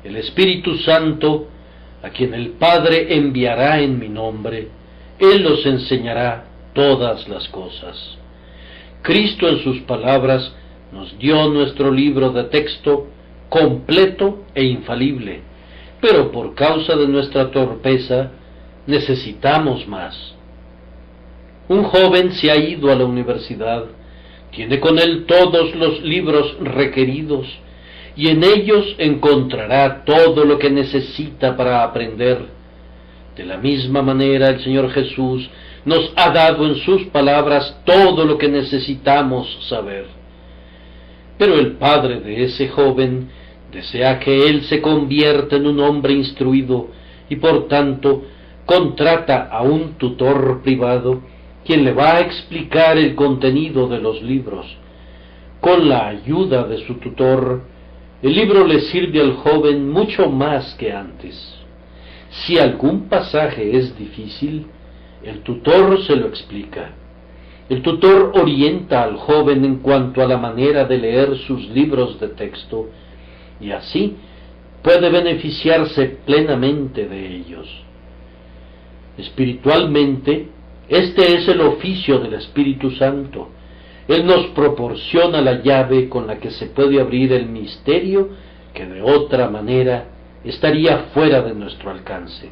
el Espíritu Santo, a quien el Padre enviará en mi nombre, Él os enseñará todas las cosas. Cristo en sus palabras nos dio nuestro libro de texto completo e infalible, pero por causa de nuestra torpeza necesitamos más. Un joven se ha ido a la universidad, tiene con él todos los libros requeridos, y en ellos encontrará todo lo que necesita para aprender. De la misma manera el Señor Jesús nos ha dado en sus palabras todo lo que necesitamos saber. Pero el padre de ese joven desea que él se convierta en un hombre instruido y por tanto contrata a un tutor privado quien le va a explicar el contenido de los libros. Con la ayuda de su tutor, el libro le sirve al joven mucho más que antes. Si algún pasaje es difícil, el tutor se lo explica. El tutor orienta al joven en cuanto a la manera de leer sus libros de texto, y así puede beneficiarse plenamente de ellos. Espiritualmente, este es el oficio del Espíritu Santo. Él nos proporciona la llave con la que se puede abrir el misterio que de otra manera estaría fuera de nuestro alcance.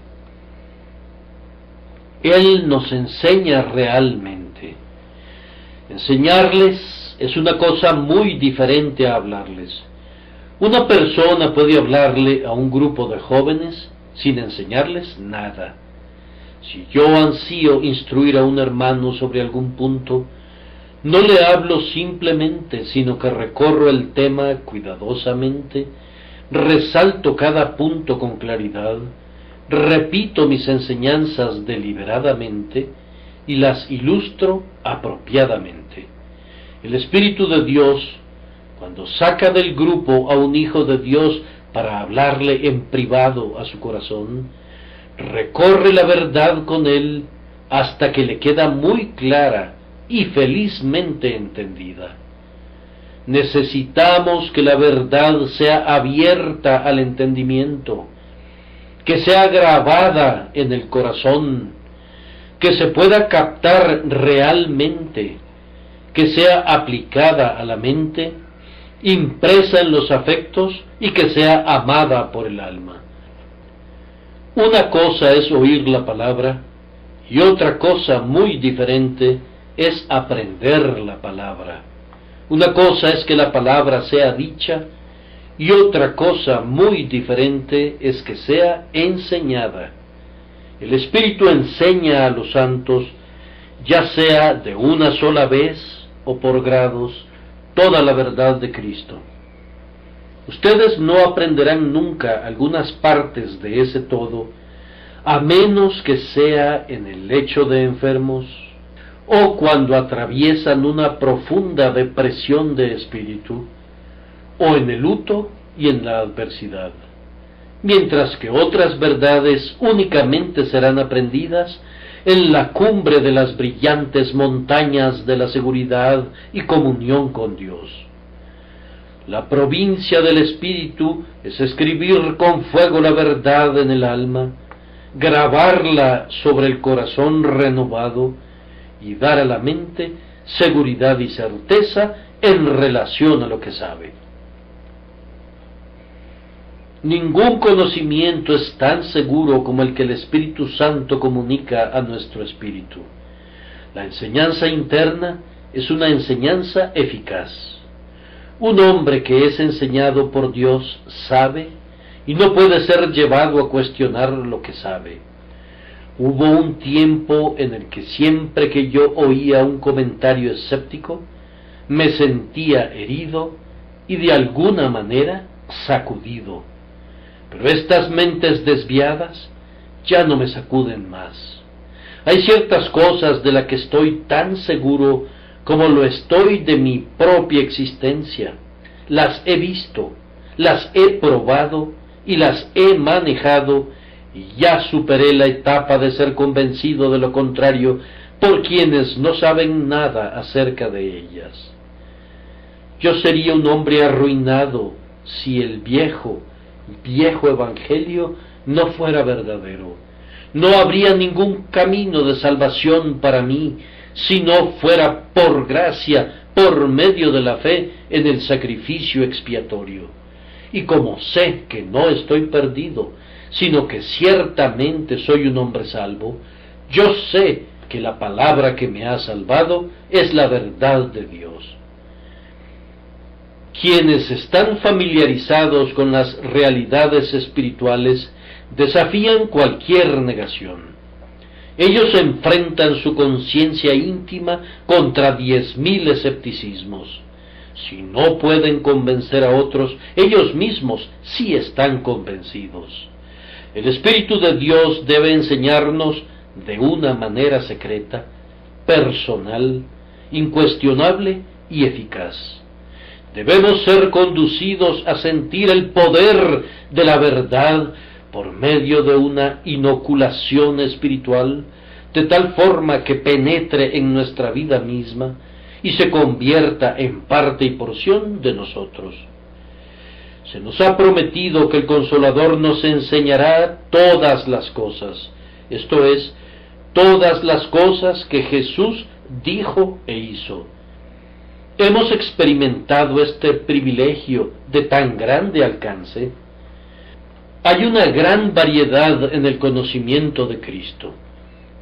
Él nos enseña realmente. Enseñarles es una cosa muy diferente a hablarles. Una persona puede hablarle a un grupo de jóvenes sin enseñarles nada. Si yo ansío instruir a un hermano sobre algún punto, no le hablo simplemente, sino que recorro el tema cuidadosamente, resalto cada punto con claridad, repito mis enseñanzas deliberadamente y las ilustro apropiadamente. El Espíritu de Dios, cuando saca del grupo a un hijo de Dios para hablarle en privado a su corazón, recorre la verdad con él hasta que le queda muy clara y felizmente entendida. Necesitamos que la verdad sea abierta al entendimiento, que sea grabada en el corazón, que se pueda captar realmente, que sea aplicada a la mente, impresa en los afectos y que sea amada por el alma. Una cosa es oír la palabra y otra cosa muy diferente es aprender la palabra. Una cosa es que la palabra sea dicha y otra cosa muy diferente es que sea enseñada. El Espíritu enseña a los santos, ya sea de una sola vez o por grados, toda la verdad de Cristo. Ustedes no aprenderán nunca algunas partes de ese todo, a menos que sea en el lecho de enfermos, o cuando atraviesan una profunda depresión de espíritu, o en el luto y en la adversidad, mientras que otras verdades únicamente serán aprendidas en la cumbre de las brillantes montañas de la seguridad y comunión con Dios. La provincia del Espíritu es escribir con fuego la verdad en el alma, grabarla sobre el corazón renovado y dar a la mente seguridad y certeza en relación a lo que sabe. Ningún conocimiento es tan seguro como el que el Espíritu Santo comunica a nuestro espíritu. La enseñanza interna es una enseñanza eficaz. Un hombre que es enseñado por Dios sabe y no puede ser llevado a cuestionar lo que sabe. Hubo un tiempo en el que siempre que yo oía un comentario escéptico, me sentía herido y de alguna manera sacudido. Pero estas mentes desviadas ya no me sacuden más. Hay ciertas cosas de las que estoy tan seguro como lo estoy de mi propia existencia. Las he visto, las he probado y las he manejado, y ya superé la etapa de ser convencido de lo contrario por quienes no saben nada acerca de ellas. Yo sería un hombre arruinado si el viejo evangelio no fuera verdadero. No habría ningún camino de salvación para mí si no fuera por gracia, por medio de la fe en el sacrificio expiatorio. Y como sé que no estoy perdido, sino que ciertamente soy un hombre salvo, yo sé que la palabra que me ha salvado es la verdad de Dios. Quienes están familiarizados con las realidades espirituales desafían cualquier negación. Ellos enfrentan su conciencia íntima contra 10.000 escepticismos. Si no pueden convencer a otros, ellos mismos sí están convencidos. El Espíritu de Dios debe enseñarnos de una manera secreta, personal, incuestionable y eficaz. Debemos ser conducidos a sentir el poder de la verdad por medio de una inoculación espiritual, de tal forma que penetre en nuestra vida misma y se convierta en parte y porción de nosotros. Se nos ha prometido que el Consolador nos enseñará todas las cosas, esto es, todas las cosas que Jesús dijo e hizo. Hemos experimentado este privilegio de tan grande alcance. Hay una gran variedad en el conocimiento de Cristo.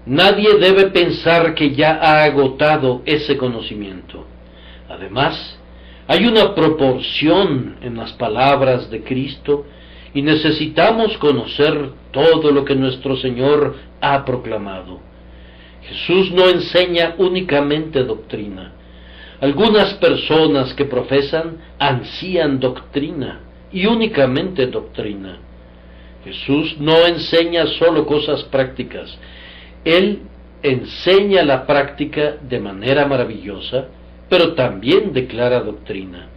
Nadie debe pensar que ya ha agotado ese conocimiento. Además, hay una proporción en las palabras de Cristo y necesitamos conocer todo lo que nuestro Señor ha proclamado. Jesús no enseña únicamente doctrina. Algunas personas que profesan ansían doctrina y únicamente doctrina. Jesús no enseña solo cosas prácticas. Él enseña la práctica de manera maravillosa, pero también declara doctrina.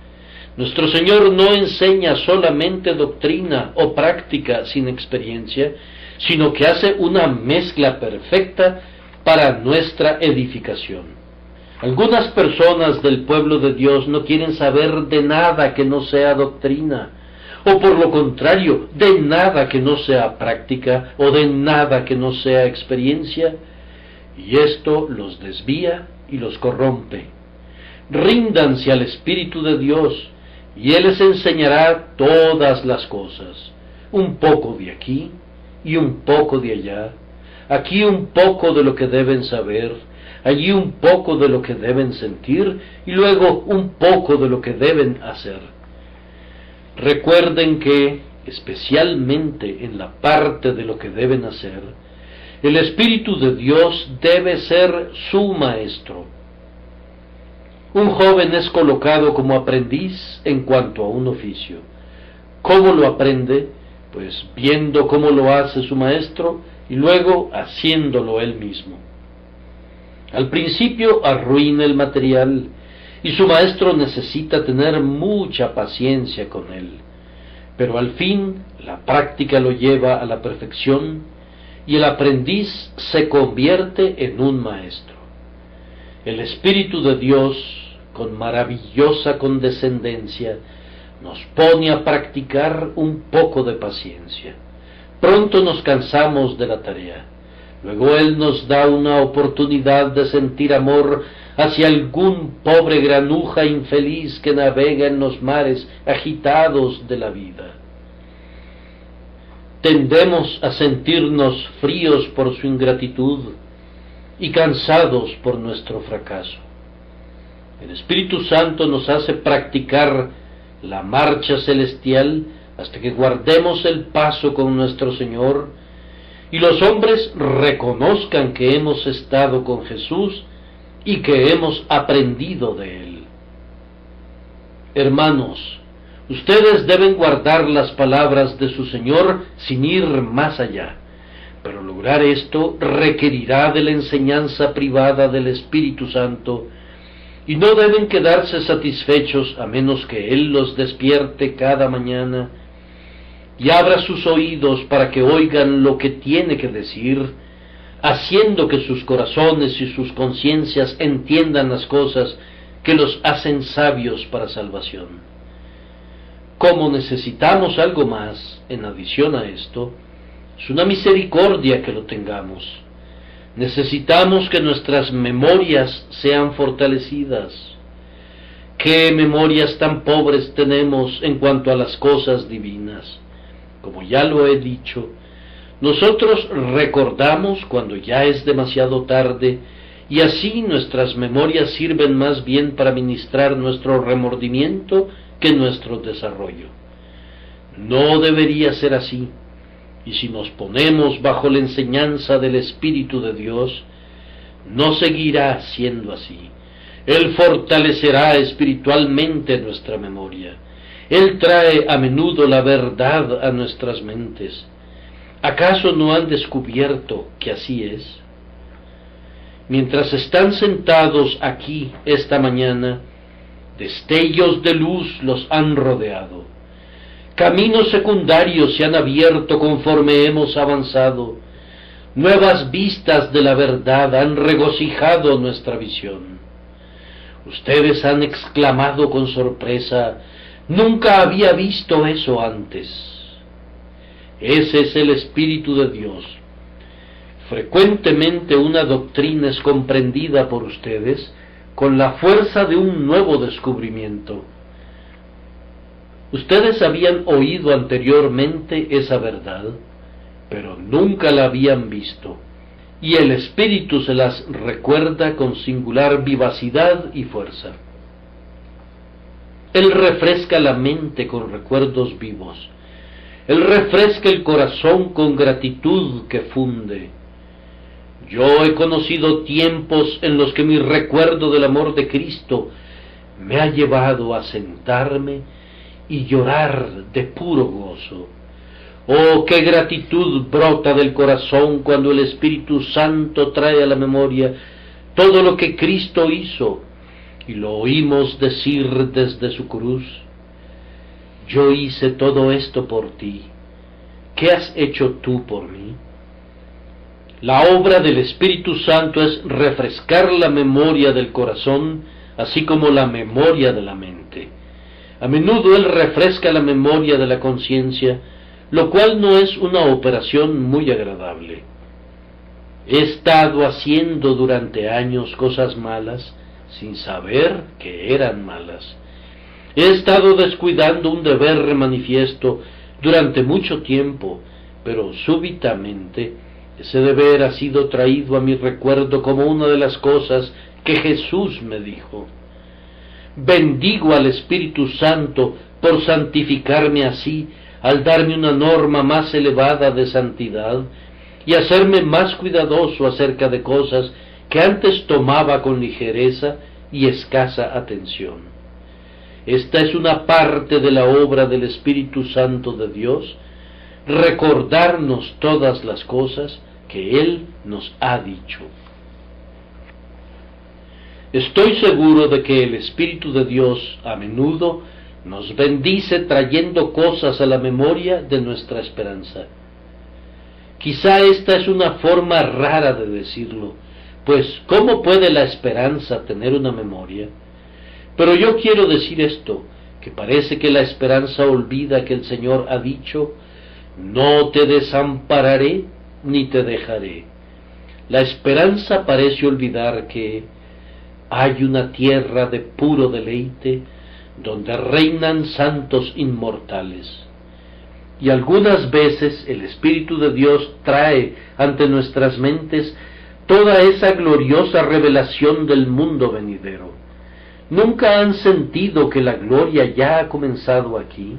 Nuestro Señor no enseña solamente doctrina o práctica sin experiencia, sino que hace una mezcla perfecta para nuestra edificación. Algunas personas del pueblo de Dios no quieren saber de nada que no sea doctrina, o por lo contrario, de nada que no sea práctica, o de nada que no sea experiencia, y esto los desvía y los corrompe. Ríndanse al Espíritu de Dios, y Él les enseñará todas las cosas, un poco de aquí y un poco de allá, aquí un poco de lo que deben saber, allí un poco de lo que deben sentir y luego un poco de lo que deben hacer. Recuerden que, especialmente en la parte de lo que deben hacer, el Espíritu de Dios debe ser su maestro. Un joven es colocado como aprendiz en cuanto a un oficio. ¿Cómo lo aprende? Pues viendo cómo lo hace su maestro y luego haciéndolo él mismo. Al principio arruina el material y su maestro necesita tener mucha paciencia con él, pero al fin la práctica lo lleva a la perfección y el aprendiz se convierte en un maestro. El Espíritu de Dios, con maravillosa condescendencia, nos pone a practicar un poco de paciencia. Pronto nos cansamos de la tarea. Luego Él nos da una oportunidad de sentir amor hacia algún pobre granuja infeliz que navega en los mares agitados de la vida. Tendemos a sentirnos fríos por su ingratitud y cansados por nuestro fracaso. El Espíritu Santo nos hace practicar la marcha celestial hasta que guardemos el paso con nuestro Señor y los hombres reconozcan que hemos estado con Jesús y que hemos aprendido de Él. Hermanos, ustedes deben guardar las palabras de su Señor sin ir más allá, pero lograr esto requerirá de la enseñanza privada del Espíritu Santo, y no deben quedarse satisfechos a menos que Él los despierte cada mañana y abra sus oídos para que oigan lo que tiene que decir, haciendo que sus corazones y sus conciencias entiendan las cosas que los hacen sabios para salvación. Como necesitamos algo más, en adición a esto, es una misericordia que lo tengamos. Necesitamos que nuestras memorias sean fortalecidas. ¿Qué memorias tan pobres tenemos en cuanto a las cosas divinas? Como ya lo he dicho, nosotros recordamos cuando ya es demasiado tarde, y así nuestras memorias sirven más bien para ministrar nuestro remordimiento que nuestro desarrollo. No debería ser así, y si nos ponemos bajo la enseñanza del Espíritu de Dios, no seguirá siendo así. Él fortalecerá espiritualmente nuestra memoria. Él trae a menudo la verdad a nuestras mentes. ¿Acaso no han descubierto que así es? Mientras están sentados aquí esta mañana, destellos de luz los han rodeado. Caminos secundarios se han abierto conforme hemos avanzado. Nuevas vistas de la verdad han regocijado nuestra visión. Ustedes han exclamado con sorpresa: «Nunca había visto eso antes». Ese es el Espíritu de Dios. Frecuentemente una doctrina es comprendida por ustedes con la fuerza de un nuevo descubrimiento. Ustedes habían oído anteriormente esa verdad, pero nunca la habían visto, y el Espíritu se las recuerda con singular vivacidad y fuerza. Él refresca la mente con recuerdos vivos. Él refresca el corazón con gratitud que funde. Yo he conocido tiempos en los que mi recuerdo del amor de Cristo me ha llevado a sentarme y llorar de puro gozo. Oh, qué gratitud brota del corazón cuando el Espíritu Santo trae a la memoria todo lo que Cristo hizo y lo oímos decir desde su cruz: «Yo hice todo esto por ti. ¿Qué has hecho tú por mí?». La obra del Espíritu Santo es refrescar la memoria del corazón, así como la memoria de la mente. A menudo Él refresca la memoria de la conciencia, lo cual no es una operación muy agradable. He estado haciendo durante años cosas malas sin saber que eran malas. He estado descuidando un deber manifiesto durante mucho tiempo, pero súbitamente ese deber ha sido traído a mi recuerdo como una de las cosas que Jesús me dijo. Bendigo al Espíritu Santo por santificarme así, al darme una norma más elevada de santidad y hacerme más cuidadoso acerca de cosas que antes tomaba con ligereza y escasa atención. Esta es una parte de la obra del Espíritu Santo de Dios, recordarnos todas las cosas que Él nos ha dicho. Estoy seguro de que el Espíritu de Dios a menudo nos bendice trayendo cosas a la memoria de nuestra esperanza. Quizá esta es una forma rara de decirlo, pues ¿cómo puede la esperanza tener una memoria? Pero yo quiero decir esto, que parece que la esperanza olvida que el Señor ha dicho: no te desampararé ni te dejaré. La esperanza parece olvidar que hay una tierra de puro deleite donde reinan santos inmortales. Y algunas veces el Espíritu de Dios trae ante nuestras mentes toda esa gloriosa revelación del mundo venidero. ¿Nunca han sentido que la gloria ya ha comenzado aquí?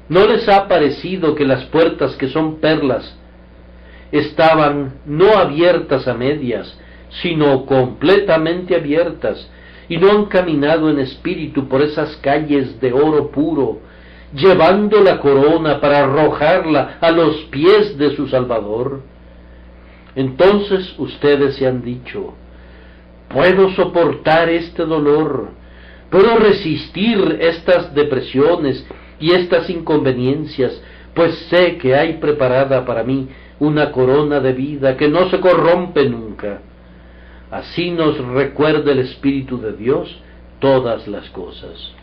¿No les ha parecido que las puertas que son perlas estaban no abiertas a medias, sino completamente abiertas, y no han caminado en espíritu por esas calles de oro puro, llevando la corona para arrojarla a los pies de su Salvador? Entonces ustedes se han dicho: puedo soportar este dolor, puedo resistir estas depresiones y estas inconveniencias, pues sé que hay preparada para mí una corona de vida que no se corrompe nunca. Así nos recuerda el Espíritu de Dios todas las cosas.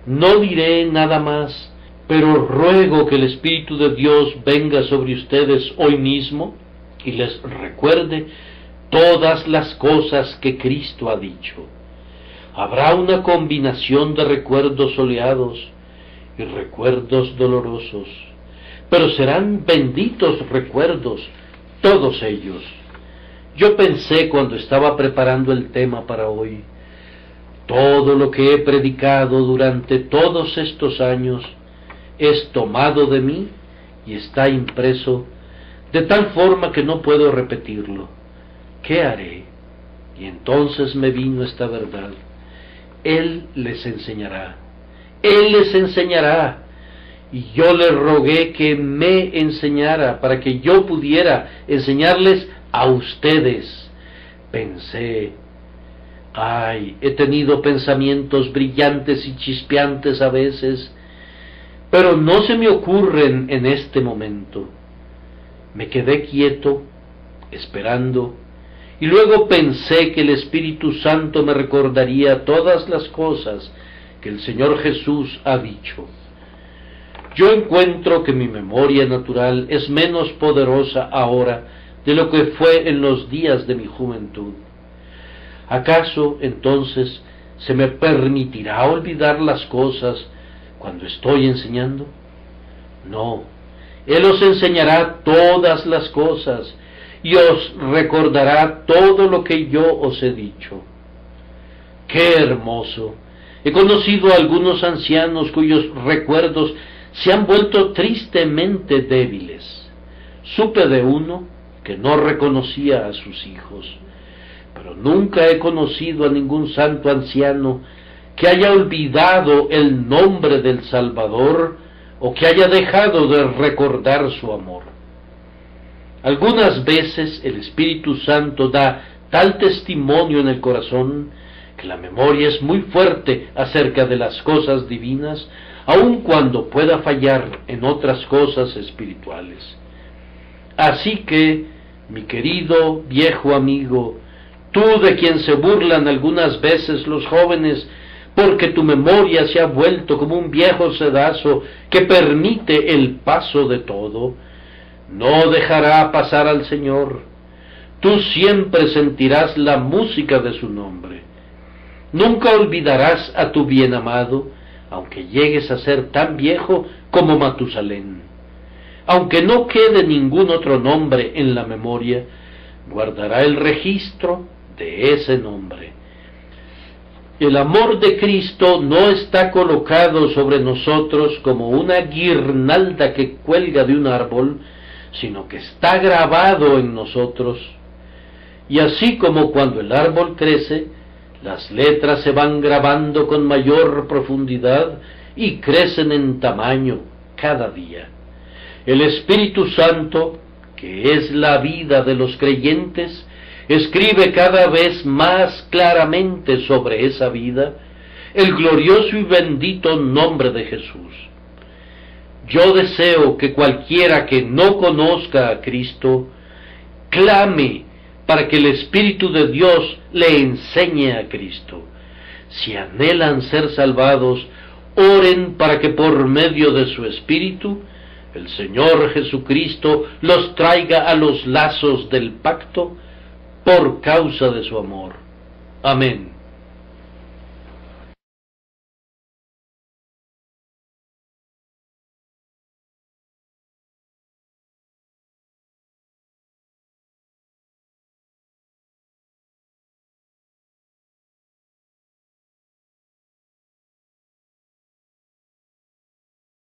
No diré nada más, pero ruego que el Espíritu de Dios venga sobre ustedes hoy mismo y les recuerde todas las cosas que Cristo ha dicho. Habrá una combinación de recuerdos soleados y recuerdos dolorosos, pero serán benditos recuerdos, todos ellos. Yo pensé cuando estaba preparando el tema para hoy: todo lo que he predicado durante todos estos años es tomado de mí y está impreso de tal forma que no puedo repetirlo. ¿Qué haré? Y entonces me vino esta verdad: Él les enseñará. Él les enseñará. Y yo le rogué que me enseñara para que yo pudiera enseñarles a ustedes. Pensé: ay, he tenido pensamientos brillantes y chispeantes a veces, pero no se me ocurren en este momento. Me quedé quieto, esperando, y luego pensé que el Espíritu Santo me recordaría todas las cosas que el Señor Jesús ha dicho. Yo encuentro que mi memoria natural es menos poderosa ahora de lo que fue en los días de mi juventud. ¿Acaso entonces se me permitirá olvidar las cosas cuando estoy enseñando? No, Él os enseñará todas las cosas y os recordará todo lo que yo os he dicho. ¡Qué hermoso! He conocido a algunos ancianos cuyos recuerdos se han vuelto tristemente débiles. Supe de uno que no reconocía a sus hijos, pero nunca he conocido a ningún santo anciano que haya olvidado el nombre del Salvador o que haya dejado de recordar su amor. Algunas veces el Espíritu Santo da tal testimonio en el corazón que la memoria es muy fuerte acerca de las cosas divinas, aun cuando pueda fallar en otras cosas espirituales. Así que, mi querido viejo amigo, tú de quien se burlan algunas veces los jóvenes porque tu memoria se ha vuelto como un viejo sedazo que permite el paso de todo, no dejará pasar al Señor. Tú siempre sentirás la música de su nombre. Nunca olvidarás a tu bien amado, aunque llegues a ser tan viejo como Matusalén. Aunque no quede ningún otro nombre en la memoria, guardará el registro de ese nombre. El amor de Cristo no está colocado sobre nosotros como una guirnalda que cuelga de un árbol, sino que está grabado en nosotros. Y así como cuando el árbol crece, las letras se van grabando con mayor profundidad y crecen en tamaño cada día. El Espíritu Santo, que es la vida de los creyentes, escribe cada vez más claramente sobre esa vida el glorioso y bendito nombre de Jesús. Yo deseo que cualquiera que no conozca a Cristo, clame para que el Espíritu de Dios le enseñe a Cristo. Si anhelan ser salvados, oren para que por medio de su Espíritu, el Señor Jesucristo los traiga a los lazos del pacto por causa de su amor. Amén.